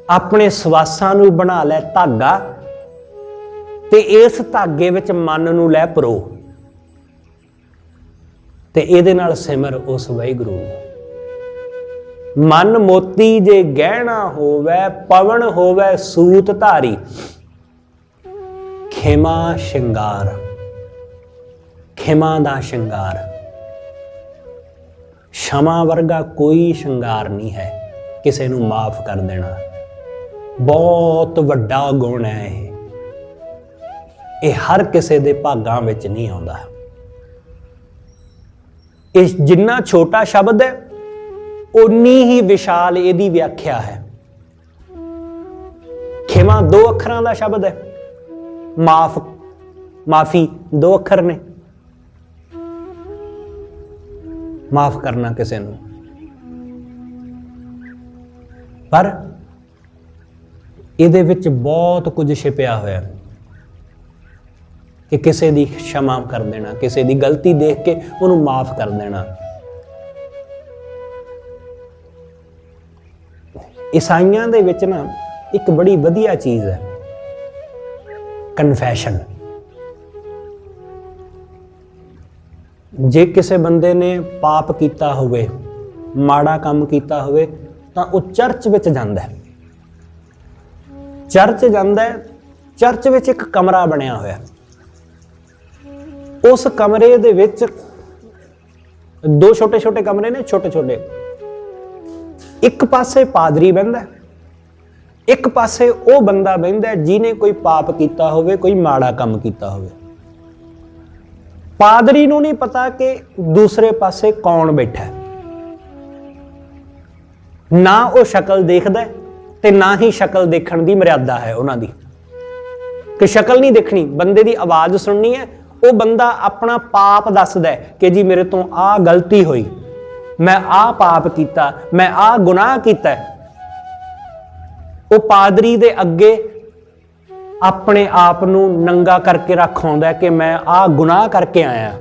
ਆਪਣੇ ਸਵਾਸਾਂ ਨੂੰ ਬਣਾ ਲੈ ਧਾਗਾ, ਤੇ ਇਸ ਧਾਗੇ ਵਿੱਚ ਮਨ ਨੂੰ ਲੈ ਪਰੋ, ਤੇ ਇਹਦੇ ਨਾਲ ਸਿਮਰ ਉਸ ਵਾਹਿਗੁਰੂ ਨੂੰ। ਮਨ ਮੋਤੀ ਜੇ ਗਹਿਣਾ ਹੋਵੇ, ਪਵਨ ਹੋਵੇ ਸੂਤ ਧਾਰੀ। ਖਿਮਾ ਸ਼ਿੰਗਾਰ, ਖਿਮਾ ਦਾ ਸ਼ਿੰਗਾਰ। क्षमा वर्गा कोई श्रृंगार नहीं है। किसी नूं माफ कर देना बहुत वड्डा गुण है। यह हर किसी दे भागां विच नहीं आउंदा। इस जिन्ना छोटा शब्द है उन्नी ही विशाल इहदी व्याख्या है। खिमा दो अखरां दा शब्द है, माफ माफी दो अखर ने, माफ करना किसी नूं। पर इहदे विच बहुत कुछ छिपिया होया कि किसी दी क्षमा कर देना, किसी दी गलती देख के उन्होंने माफ कर देना। ईसाइयां दे विच ना एक बड़ी वधिया चीज़ है कन्फैशन। जे किसी बंदे ने पाप किया होवे, माड़ा काम किया होवे, तां उह चर्च विच जांदा है। चर्च जांदा है, चर्च विच एक कमरा बनिया होया। उस कमरे दे विच दो छोटे छोटे कमरे ने, छोटे छोटे। एक पासे पादरी बहिंदा, एक पासे वो बंदा बहिंदा जिन्हें कोई पाप किया होवे, कोई माड़ा काम किया होवे। पादरी नूं नहीं पता कि दूसरे पासे कौन बैठा है, ना वो शक्ल देखदा ते ना ही शक्ल देखण दी मर्यादा है उन्हां दी। कि शक्ल नहीं देखनी, बंदे की आवाज़ सुननी है। वो बंदा अपना पाप दसदा है कि जी मेरे तो आ गलती हुई, मैं आ पाप किया, मैं आ गुनाह किया। वो पादरी दे अगे अपने आप नूं नंगा करके रख आउंदा कि मैं आ गुनाह करके आया।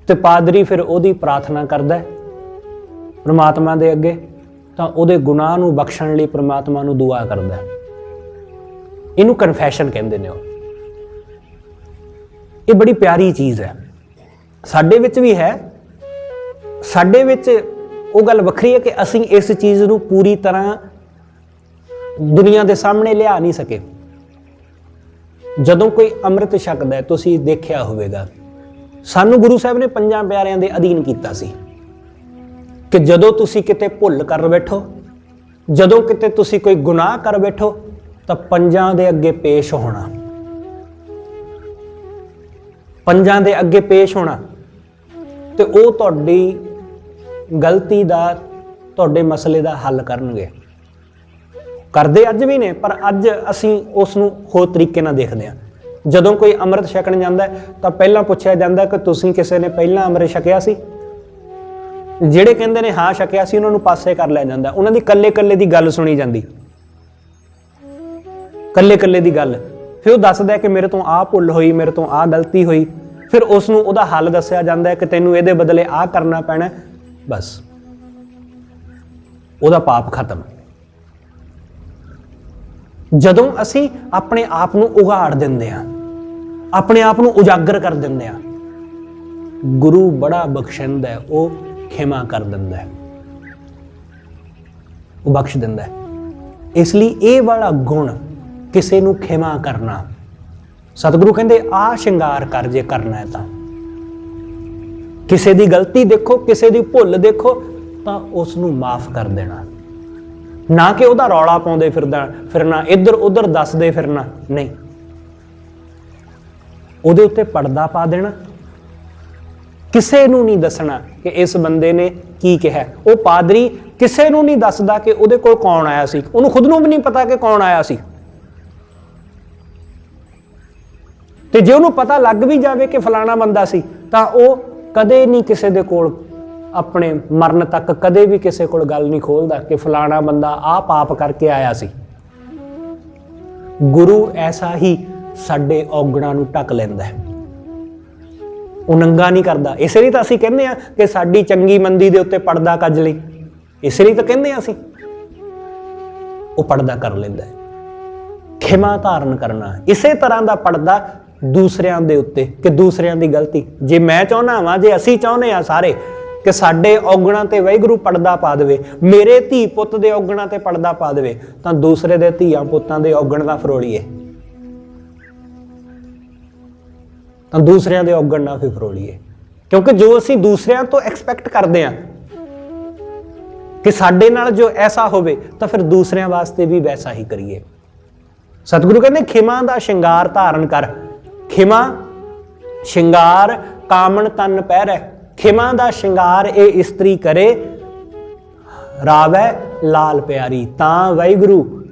तो पादरी फिर ओदी प्रार्थना करदा परमात्मा दे अगे, तां ओदे गुनाह नूं बख्शण लई परमात्मा नूं दुआ करदा। इनू कन्फैशन कहंदे ने। ये बड़ी प्यारी चीज़ है, साडे विच भी है। साडे विच वो गल वखरी है कि असीं इस चीज़ नूं पूरी तरह दुनिया के सामने लिया नहीं सके। जदों कोई अमृत छकदा है, तुसीं देखिया होवेगा, सानू गुरु साहब ने 5 प्यारिਆਂ ਦੇ अधीन कीता सी कि जदों तुसीं किते भुल कर बैठो, जदों किते तुसीं कोई गुनाह कर बैठो, तो 5 ਦੇ अगे पेश होना, 5 ਦੇ अगे पेश होना, तो वो तुहाडी गलती दा, तुहाडे मसले दा हल करनगे। करदे अज भी ने, पर अज असीं उस नूं होर तरीके नाल देखदे हां। जदों कोई अमृत छकण जांदा है तां पहलां पुछिया जांदा कि तुसीं किसे ने पहलां अमृत छकिया सी? ਜਿਹੜੇ ਕਹਿੰਦੇ ਨੇ ਹਾਂ ਛਕਿਆ ਸੀ, ਉਹਨਾਂ ਨੂੰ ਪਾਸੇ ਕਰ ਲਿਆ ਜਾਂਦਾ, ਉਹਨਾਂ ਦੀ ਕੱਲੇ ਕੱਲੇ ਦੀ ਗੱਲ ਸੁਣੀ ਜਾਂਦੀ, ਕੱਲੇ ਕੱਲੇ ਦੀ ਗੱਲ। ਫਿਰ ਉਹ ਦੱਸਦਾ ਕਿ ਮੇਰੇ ਤੋਂ ਆਹ ਭੁੱਲ ਹੋਈ, ਮੇਰੇ ਤੋਂ ਆਹ ਗਲਤੀ ਹੋਈ, ਫਿਰ ਉਸ ਨੂੰ ਉਹਦਾ ਹੱਲ ਦੱਸਿਆ ਜਾਂਦਾ ਹੈ ਕਿ ਤੈਨੂੰ ਇਹਦੇ ਬਦਲੇ ਆਹ ਕਰਨਾ ਪੈਣਾ, ਬਸ ਉਹਦਾ ਪਾਪ ਖਤਮ। ਜਦੋਂ ਅਸੀਂ ਆਪਣੇ ਆਪ ਨੂੰ ਉਘਾੜ ਦਿੰਦੇ ਹਾਂ, ਆਪਣੇ ਆਪ ਨੂੰ ਉਜਾਗਰ ਕਰ ਦਿੰਦੇ ਹਾਂ, ਗੁਰੂ ਬੜਾ ਬਖਸ਼ਿੰਦਾ ਹੈ, ਉਹ ਖਿਮਾ ਕਰ ਦਿੰਦਾ ਹੈ, ਉਹ ਬਖਸ਼ ਦਿੰਦਾ ਹੈ। ਇਸ ਲਈ ਇਹ ਵਾਲਾ ਗੁਣ, ਕਿਸੇ ਨੂੰ ਖਿਮਾ ਕਰਨਾ, ਸਤਿਗੁਰੂ ਕਹਿੰਦੇ ਆਹ ਸ਼ਿੰਗਾਰ ਕਰ ਜੇ ਕਰਨਾ ਹੈ ਤਾਂ। ਕਿਸੇ ਦੀ ਗਲਤੀ ਦੇਖੋ, ਕਿਸੇ ਦੀ ਭੁੱਲ ਦੇਖੋ, ਤਾਂ ਉਸ ਨੂੰ ਮਾਫ ਕਰ ਦੇਣਾ, ਨਾ ਕਿ ਉਹਦਾ ਰੌਲਾ ਪਾਉਂਦੇ ਫਿਰਨਾ, ਇੱਧਰ ਉੱਧਰ ਦੱਸਦੇ ਫਿਰਨਾ, ਨਹੀਂ। ਉਹਦੇ ਉੱਤੇ ਪਰਦਾ ਪਾ ਦੇਣਾ, ਕਿਸੇ ਨੂੰ ਨਹੀਂ ਦੱਸਣਾ ਕਿ ਇਸ ਬੰਦੇ ਨੇ ਕੀ ਕਿਹਾ। ਉਹ ਪਾਦਰੀ ਕਿਸੇ ਨੂੰ ਨਹੀਂ ਦੱਸਦਾ ਕਿ ਉਹਦੇ ਕੋਲ ਕੌਣ ਆਇਆ ਸੀ, ਉਹਨੂੰ ਖੁਦ ਨੂੰ ਵੀ ਨਹੀਂ ਪਤਾ ਕਿ ਕੌਣ ਆਇਆ ਸੀ। ਤੇ ਜੇ ਉਹਨੂੰ ਪਤਾ ਲੱਗ ਵੀ ਜਾਵੇ ਕਿ ਫਲਾਣਾ ਬੰਦਾ ਸੀ, ਤਾਂ ਉਹ ਕਦੇ ਨਹੀਂ ਕਿਸੇ ਦੇ ਕੋਲ, ਆਪਣੇ ਮਰਨ ਤੱਕ ਕਦੇ ਵੀ ਕਿਸੇ ਕੋਲ ਗੱਲ ਨਹੀਂ ਖੋਲਦਾ ਕਿ ਫਲਾਣਾ ਬੰਦਾ ਆਹ ਪਾਪ ਕਰਕੇ ਆਇਆ ਸੀ। ਗੁਰੂ ਐਸਾ ਹੀ ਸਾਡੇ ਔਗਣਾਂ ਨੂੰ ਢੱਕ ਲੈਂਦਾ ਹੈ, ਉਹ ਨੰਗਾ ਨਹੀਂ ਕਰਦਾ। ਇਸ ਲਈ ਤਾਂ ਅਸੀਂ ਕਹਿੰਦੇ ਹਾਂ ਕਿ ਸਾਡੀ ਚੰਗੀ ਮੰਦੀ ਦੇ ਉੱਤੇ ਪਰਦਾ ਕੱਜ ਲਈ, ਇਸ ਲਈ ਤਾਂ ਕਹਿੰਦੇ ਹਾਂ ਅਸੀਂ। ਉਹ ਪਰਦਾ ਕਰ ਲੈਂਦਾ ਹੈ, ਖਿਮਾ ਧਾਰਨ ਕਰਨਾ, ਇਸੇ ਤਰ੍ਹਾਂ ਦਾ ਪਰਦਾ ਦੂਸਰਿਆਂ ਦੇ ਉੱਤੇ, ਕਿ ਦੂਸਰਿਆਂ ਦੀ ਗਲਤੀ, ਜੇ ਮੈਂ ਚਾਹੁੰਦਾ ਵਾਂ, ਜੇ ਅਸੀਂ ਚਾਹੁੰਦੇ ਹਾਂ ਸਾਰੇ ਕਿ ਸਾਡੇ ਔਗਣਾਂ ਤੇ ਵਾਹਿਗੁਰੂ ਪਰਦਾ ਪਾ ਦੇਵੇ, ਮੇਰੇ ਧੀ ਪੁੱਤ ਦੇ ਔਗਣਾਂ ਤੇ ਪਰਦਾ ਪਾ ਦੇਵੇ, ਤਾਂ ਦੂਸਰੇ ਦੇ ਧੀਆਂ ਪੁੱਤਾਂ ਦੇ ਔਗਣ ਨਾ ਫਰੋਲੀਏ, ਤਾਂ ਦੂਸਰਿਆਂ ਦੇ ਔਗਣ ਨਾ ਫਿਰ ਫਰੋਲੀਏ। ਕਿਉਂਕਿ ਜੋ ਅਸੀਂ ਦੂਸਰਿਆਂ ਤੋਂ ਐਕਸਪੈਕਟ ਕਰਦੇ ਹਾਂ ਕਿ ਸਾਡੇ ਨਾਲ ਜੋ ਐਸਾ ਹੋਵੇ, ਤਾਂ ਫਿਰ ਦੂਸਰਿਆਂ ਵਾਸਤੇ ਵੀ ਵੈਸਾ ਹੀ ਕਰੀਏ। ਸਤਿਗੁਰੂ ਕਹਿੰਦੇ ਖਿਮਾ ਦਾ ਸ਼ਿੰਗਾਰ ਧਾਰਨ ਕਰ। ਖਿਮਾ ਸ਼ਿੰਗਾਰ ਕਾਮਣ ਤਨ ਪਹਿਰੈ, ਖਿਮਾ ਦਾ ਸ਼ਿੰਗਾਰ ਇਹ ਇਸਤਰੀ ਕਰੇ, ਰਾਵੈ ਲਾਲ ਪਿਆਰੀ, ਤਾਂ ਵਾਹਿਗੁਰੂ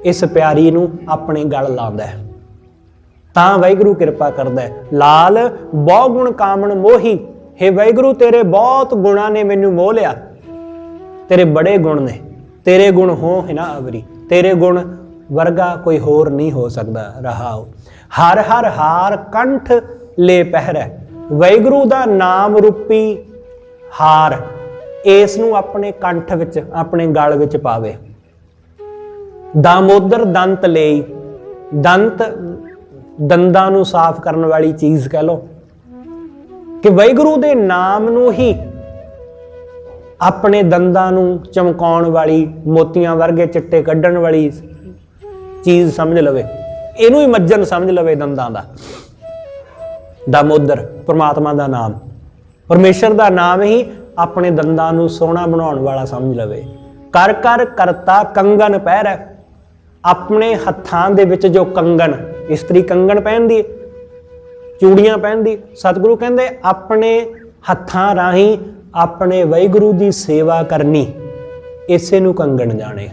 ਇਸ ਪਿਆਰੀ ਨੂੰ ਆਪਣੇ ਗਲ ਲਾਉਂਦਾ ਹੈ, ਤਾਂ ਵਾਹਿਗੁਰੂ ਕਿਰਪਾ ਕਰਦਾ ਹੈ। ਲਾਲ ਬਹੁ ਗੁਣ ਕਾਮਣ ਮੋਹੀ, ਹੇ ਵਾਹਿਗੁਰੂ ਤੇਰੇ ਬਹੁਤ ਗੁਣਾਂ ਨੇ ਮੈਨੂੰ ਮੋਹ ਲਿਆ, ਤੇਰੇ ਬੜੇ ਗੁਣ ਨੇ, ਤੇਰੇ ਗੁਣ ਹੋ ਨਾ ਅਵਰੀ, ਤੇਰੇ ਗੁਣ ਵਰਗਾ ਕੋਈ ਹੋਰ ਨਹੀਂ ਹੋ ਸਕਦਾ। ਰਹਾਓ ਹਰ ਹਰ ਹਾਰ ਕੰਠ ਲੈ ਪਹਿਰੈ, ਵਾਹਿਗੁਰੂ ਦਾ ਨਾਮ ਰੂਪੀ ਹਾਰ ਇਸ ਨੂੰ ਆਪਣੇ ਕੰਠ ਵਿੱਚ, ਆਪਣੇ ਗਲ ਵਿੱਚ ਪਾਵੇ। ਦਾਮੋਦਰ ਦੰਤ ਲਈ, ਦੰਤ ਦੰਦਾਂ ਨੂੰ ਸਾਫ਼ ਕਰਨ ਵਾਲੀ ਚੀਜ਼ ਕਹਿ ਲਓ, ਕਿ ਵਾਹਿਗੁਰੂ ਦੇ ਨਾਮ ਨੂੰ ਹੀ ਆਪਣੇ ਦੰਦਾਂ ਨੂੰ ਚਮਕਾਉਣ ਵਾਲੀ, ਮੋਤੀਆਂ ਵਰਗੇ ਚਿੱਟੇ ਕੱਢਣ ਵਾਲੀ ਚੀਜ਼ ਸਮਝ ਲਵੇ, ਇਹਨੂੰ ਹੀ ਮੱਜਨ ਸਮਝ ਲਵੇ ਦੰਦਾਂ ਦਾ। ਦਾਮੋਦਰ ਪਰਮਾਤਮਾ ਦਾ ਨਾਮ, ਪਰਮੇਸ਼ਰ ਦਾ ਨਾਮ ਹੀ ਆਪਣੇ ਦੰਦਾਂ ਨੂੰ ਸੋਹਣਾ ਬਣਾਉਣ ਵਾਲਾ ਸਮਝ ਲਵੇ। ਕਰ ਕਰ ਕਰਤਾ ਕੰਗਨ ਪਹਿਰੈ, ਆਪਣੇ ਹੱਥਾਂ ਦੇ ਵਿੱਚ ਜੋ ਕੰਗਣ, ਇਸਤਰੀ ਕੰਗਣ ਪਹਿਨਦੀ, ਚੂੜੀਆਂ ਪਹਿਨਦੀ, ਸਤਿਗੁਰੂ ਕਹਿੰਦੇ ਆਪਣੇ ਹੱਥਾਂ ਰਾਹੀਂ ਆਪਣੇ ਵਾਹਿਗੁਰੂ ਦੀ ਸੇਵਾ ਕਰਨੀ, ਇਸੇ ਨੂੰ ਕੰਗਣ ਜਾਣੇ।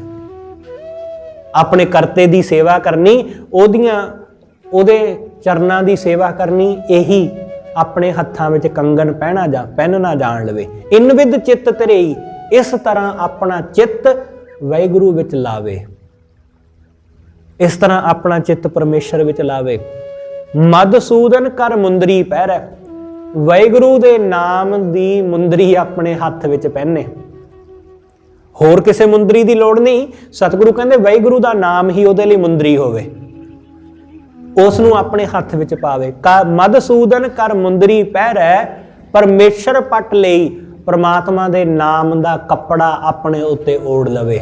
ਆਪਣੇ ਕਰਤੇ ਦੀ ਸੇਵਾ ਕਰਨੀ, ਉਹਦੇ ਚਰਨਾਂ ਦੀ ਸੇਵਾ ਕਰਨੀ, ਇਹੀ ਆਪਣੇ ਹੱਥਾਂ ਵਿੱਚ ਕੰਗਣ ਪਹਿਨਣਾ ਜਾਣ ਲਵੇ। ਇਨ ਵਿਦ ਚਿੱਤ ਧਰਈ, ਇਸ ਤਰ੍ਹਾਂ ਆਪਣਾ ਚਿੱਤ ਵਾਹਿਗੁਰੂ ਵਿੱਚ ਲਾਵੇ, ਇਸ ਤਰ੍ਹਾਂ ਆਪਣਾ ਚਿੱਤ ਪਰਮੇਸ਼ਰ ਵਿੱਚ ਲਾਵੇ। ਮਧੂਸੂਦਨ ਕਰ ਮੁੰਦਰੀ ਪਹਿਰੈ, ਵਾਹਿਗੁਰੂ ਦੇ ਨਾਮ ਦੀ ਮੁੰਦਰੀ ਆਪਣੇ ਹੱਥ ਵਿੱਚ ਪਹਿਨੇ, ਹੋਰ ਕਿਸੇ ਮੁੰਦਰੀ ਦੀ ਲੋੜ ਨਹੀਂ। ਸਤਿਗੁਰੂ ਕਹਿੰਦੇ ਵਾਹਿਗੁਰੂ ਦਾ ਨਾਮ ਹੀ ਉਹਦੇ ਲਈ ਮੁੰਦਰੀ ਹੋਵੇ, ਉਸ ਨੂੰ ਆਪਣੇ ਹੱਥ ਵਿੱਚ ਪਾਵੇ। ਮਧੂਸੂਦਨ ਕਰ ਮੁੰਦਰੀ ਪਹਿਰੈ, ਪਰਮੇਸ਼ਰ ਪਟ ਲਈ, ਪਰਮਾਤਮਾ ਦੇ ਨਾਮ ਦਾ ਕੱਪੜਾ ਆਪਣੇ ਉੱਤੇ ਓੜ ਲਵੇ,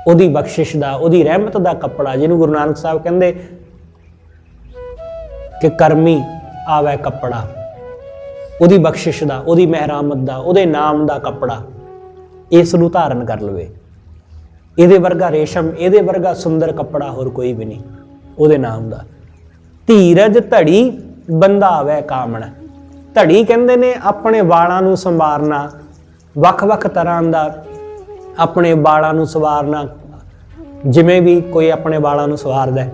ਉਹਦੀ ਬਖਸ਼ਿਸ਼ ਦਾ, ਉਹਦੀ ਰਹਿਮਤ ਦਾ ਕੱਪੜਾ, ਜਿਹਨੂੰ ਗੁਰੂ ਨਾਨਕ ਸਾਹਿਬ ਕਹਿੰਦੇ ਕਿ ਕਰਮੀ ਆਵੇ ਕੱਪੜਾ, ਉਹਦੀ ਬਖਸ਼ਿਸ਼ ਦਾ, ਉਹਦੀ ਮਿਹਰਾਮਤ ਦਾ, ਉਹਦੇ ਨਾਮ ਦਾ ਕੱਪੜਾ, ਇਸ ਨੂੰ ਧਾਰਨ ਕਰ ਲਵੇ। ਇਹਦੇ ਵਰਗਾ ਰੇਸ਼ਮ, ਇਹਦੇ ਵਰਗਾ ਸੁੰਦਰ ਕੱਪੜਾ ਹੋਰ ਕੋਈ ਵੀ ਨਹੀਂ, ਉਹਦੇ ਨਾਮ ਦਾ। ਧੀਰਜ ਧੜੀ ਬੰਧਾਵੇ ਕਾਮਣ, ਧੜੀ ਕਹਿੰਦੇ ਨੇ ਆਪਣੇ ਵਾਲਾਂ ਨੂੰ ਸੰਵਾਰਨਾ, ਵੱਖ-ਵੱਖ ਤਰ੍ਹਾਂ ਦਾ ਆਪਣੇ ਵਾਲਾਂ ਨੂੰ ਸੰਵਾਰਨਾ। ਜਿਵੇਂ ਵੀ ਕੋਈ ਆਪਣੇ ਵਾਲਾਂ ਨੂੰ ਸੰਵਾਰਦਾ,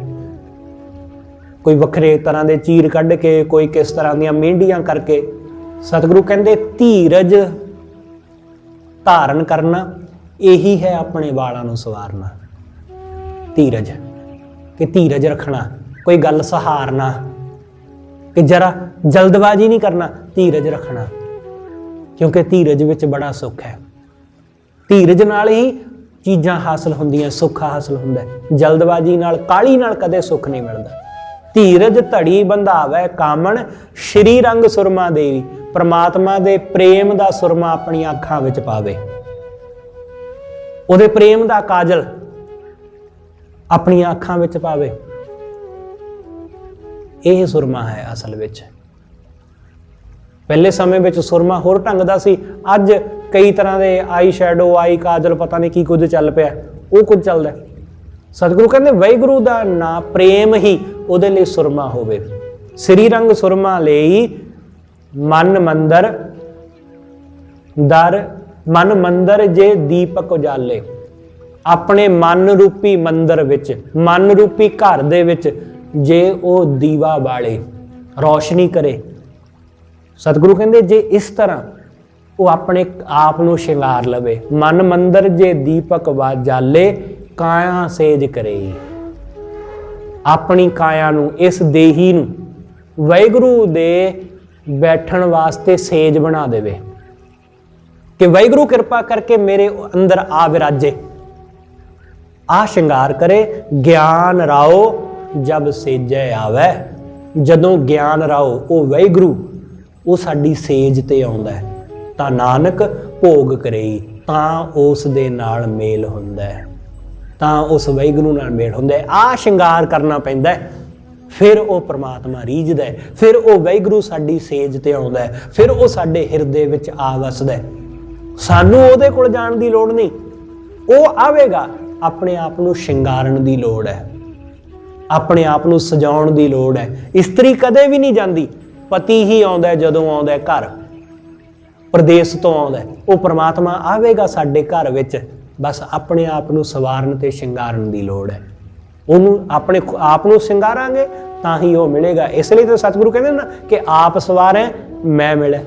ਕੋਈ ਵੱਖਰੇ ਤਰ੍ਹਾਂ ਦੇ ਚੀਰ ਕੱਢ ਕੇ, ਕੋਈ ਕਿਸ ਤਰ੍ਹਾਂ ਦੀਆਂ ਮਹਿੰਦੀਆਂ ਕਰਕੇ। ਸਤਿਗੁਰੂ ਕਹਿੰਦੇ ਧੀਰਜ ਧਾਰਨ ਕਰਨਾ ਇਹੀ ਹੈ ਆਪਣੇ ਵਾਲਾਂ ਨੂੰ ਸੰਵਾਰਨਾ। ਧੀਰਜ, ਕਿ ਧੀਰਜ ਰੱਖਣਾ, ਕੋਈ ਗੱਲ ਸਹਾਰਨਾ, ਕਿ ਜਰਾ ਜਲਦਬਾਜ਼ੀ ਨਹੀਂ ਕਰਨਾ, ਧੀਰਜ ਰੱਖਣਾ, ਕਿਉਂਕਿ ਧੀਰਜ ਵਿੱਚ ਬੜਾ ਸੁੱਖ ਹੈ। ਧੀਰਜ ਨਾਲ ਹੀ ਚੀਜ਼ਾਂ ਹਾਸਲ ਹੁੰਦੀਆਂ, ਸੁੱਖ ਹਾਸਲ ਹੁੰਦਾ। ਜਲਦਬਾਜ਼ੀ ਨਾਲ, ਕਾਹਲੀ ਨਾਲ ਕਦੇ ਸੁੱਖ ਨਹੀਂ ਮਿਲਦਾ। ਧੀਰਜ ਧੜੀ ਬੰਧਾਵੇ ਕਾਮਣ, ਸ਼੍ਰੀ ਰੰਗ ਸੁਰਮਾ ਦੇਵੀ, ਪਰਮਾਤਮਾ ਦੇ ਪ੍ਰੇਮ ਦਾ ਸੁਰਮਾ ਆਪਣੀਆਂ ਅੱਖਾਂ ਵਿੱਚ ਪਾਵੇ, ਉਹਦੇ ਪ੍ਰੇਮ ਦਾ ਕਾਜਲ ਆਪਣੀਆਂ ਅੱਖਾਂ ਵਿੱਚ ਪਾਵੇ। ਇਹ ਸੁਰਮਾ ਹੈ ਅਸਲ ਵਿੱਚ। ਪਹਿਲੇ ਸਮੇਂ ਵਿੱਚ ਸੁਰਮਾ ਹੋਰ ਢੰਗ ਦਾ ਸੀ, ਅੱਜ ਕਈ ਤਰ੍ਹਾਂ ਦੇ ਆਈ ਸ਼ੈਡੋ, ਆਈ ਕਾਜਲ, ਪਤਾ ਨਹੀਂ ਕੀ ਕੁਝ ਚੱਲ ਪਿਆ, ਉਹ ਕੁਝ ਚੱਲਦਾ। ਸਤਿਗੁਰੂ ਕਹਿੰਦੇ ਵਾਹਿਗੁਰੂ ਦਾ ਨਾਂ, ਪ੍ਰੇਮ ਹੀ ਉਹਦੇ ਲਈ ਸੁਰਮਾ ਹੋਵੇ। ਸ੍ਰੀ ਰੰਗ ਸੁਰਮਾ ਲਈ ਮਨ ਮੰਦਰ ਦਰ, ਮਨ ਮੰਦਰ ਜੇ ਦੀਪਕ ਉਜਾਲੇ, ਆਪਣੇ ਮਨ ਰੂਪੀ ਮੰਦਰ ਵਿੱਚ, ਮਨ ਰੂਪੀ ਘਰ ਦੇ ਵਿੱਚ ਜੇ ਉਹ ਦੀਵਾ ਬਾਲੇ, ਰੌਸ਼ਨੀ ਕਰੇ। ਸਤਿਗੁਰੂ ਕਹਿੰਦੇ ਜੇ ਇਸ ਤਰ੍ਹਾਂ ਉਹ ਆਪਣੇ ਆਪ ਨੂੰ ਸ਼ਿੰਗਾਰ ਲਵੇ, ਮਨ ਮੰਦਰ ਜੇ ਦੀਪਕ ਜਾਲੇ, ਕਾਇਆ ਸੇਜ ਕਰੇ, ਆਪਣੀ ਕਾਇਆ ਨੂੰ, ਇਸ ਦੇਹੀ ਨੂੰ ਵਾਹਿਗੁਰੂ ਦੇ ਬੈਠਣ ਵਾਸਤੇ ਸੇਜ ਬਣਾ ਦੇਵੇ, ਕਿ ਵਾਹਿਗੁਰੂ ਕਿਰਪਾ ਕਰਕੇ ਮੇਰੇ ਅੰਦਰ ਆ ਵਿਰਾਜੇ, ਆ ਸ਼ਿੰਗਾਰ ਕਰੇ। ਗਿਆਨ ਰਾਓ ਜਬ ਸੇਜੈ ਆਵੈ, ਜਦੋਂ ਗਿਆਨ ਰਾਓ ਉਹ ਵਾਹਿਗੁਰੂ ਉਹ ਸਾਡੀ ਸੇਜ ਤੇ ਆਉਂਦਾ ਤਾਂ ਨਾਨਕ ਭੋਗ ਕਰਈ, ਤਾਂ ਉਸ ਦੇ ਨਾਲ ਮੇਲ ਹੁੰਦਾ, ਤਾਂ ਉਸ ਵਾਹਿਗੁਰੂ ਨਾਲ ਮੇਲ ਹੁੰਦਾ। ਆ ਸ਼ਿੰਗਾਰ ਕਰਨਾ ਪੈਂਦਾ, ਫਿਰ ਉਹ ਪ੍ਰਮਾਤਮਾ ਰੀਝਦਾ, ਫਿਰ ਉਹ ਵਾਹਿਗੁਰੂ ਸਾਡੀ ਸੇਜ ਤੇ ਆਉਂਦਾ, ਫਿਰ ਉਹ ਸਾਡੇ ਹਿਰਦੇ ਵਿੱਚ ਆ ਵਸਦਾ। ਸਾਨੂੰ ਉਹਦੇ ਕੋਲ ਜਾਣ ਦੀ ਲੋੜ ਨਹੀਂ, ਉਹ ਆਵੇਗਾ। ਆਪਣੇ ਆਪ ਨੂੰ ਸ਼ਿੰਗਾਰਨ ਦੀ ਲੋੜ ਹੈ, ਆਪਣੇ ਆਪ ਨੂੰ ਸਜਾਉਣ ਦੀ ਲੋੜ ਹੈ। ਇਸਤਰੀ ਕਦੇ ਵੀ ਨਹੀਂ ਜਾਂਦੀ, ਪਤੀ ਹੀ ਆਉਂਦਾ ਜਦੋਂ ਆਉਂਦਾ ਘਰ, ਪ੍ਰਦੇਸ਼ ਤੋਂ ਆਉਂਦਾ, ਉਹ ਪ੍ਰਮਾਤਮਾ ਆਵੇਗਾ ਸਾਡੇ ਘਰ ਵਿੱਚ। ਬਸ ਆਪਣੇ ਆਪ ਨੂੰ ਸਵਾਰਨ ਤੇ ਸ਼ਿੰਗਾਰਨ ਦੀ ਲੋੜ ਹੈ। ਉਹਨੂੰ ਆਪਣੇ ਆਪ ਨੂੰ ਸ਼ਿੰਗਾਰਾਂਗੇ ਤਾਂ ਹੀ ਉਹ ਮਿਲੇਗਾ। ਇਸ ਲਈ ਤਾਂ ਸਤਿਗੁਰੂ ਕਹਿੰਦੇ ਨਾ ਕਿ ਆਪ ਸਵਾਰੈ ਮੈਂ ਮਿਲੈ,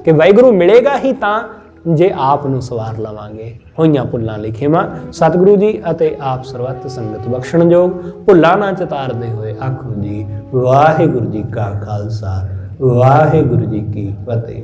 ਕਿ ਵਾਹਿਗੁਰੂ ਮਿਲੇਗਾ ਹੀ ਤਾਂ ਜੇ ਆਪ ਨੂੰ ਸਵਾਰ ਲਵਾਂਗੇ। ਹੋਈਆਂ ਭੁੱਲਾਂ ਲਈ ਖਿਮਾ। ਸਤਿਗੁਰੂ ਜੀ ਅਤੇ ਆਪ ਸਰਬੱਤ ਸੰਗਤ ਬਖਸ਼ਣਯੋਗ। ਭੁੱਲਾਂ ਨਾ ਚਤਾਰਦੇ ਹੋਏ ਆਖੋ ਜੀ ਵਾਹਿਗੁਰੂ ਜੀ ਕਾ ਖਾਲਸਾ, ਵਾਹਿਗੁਰੂ ਜੀ ਕੀ ਫਤਿਹ।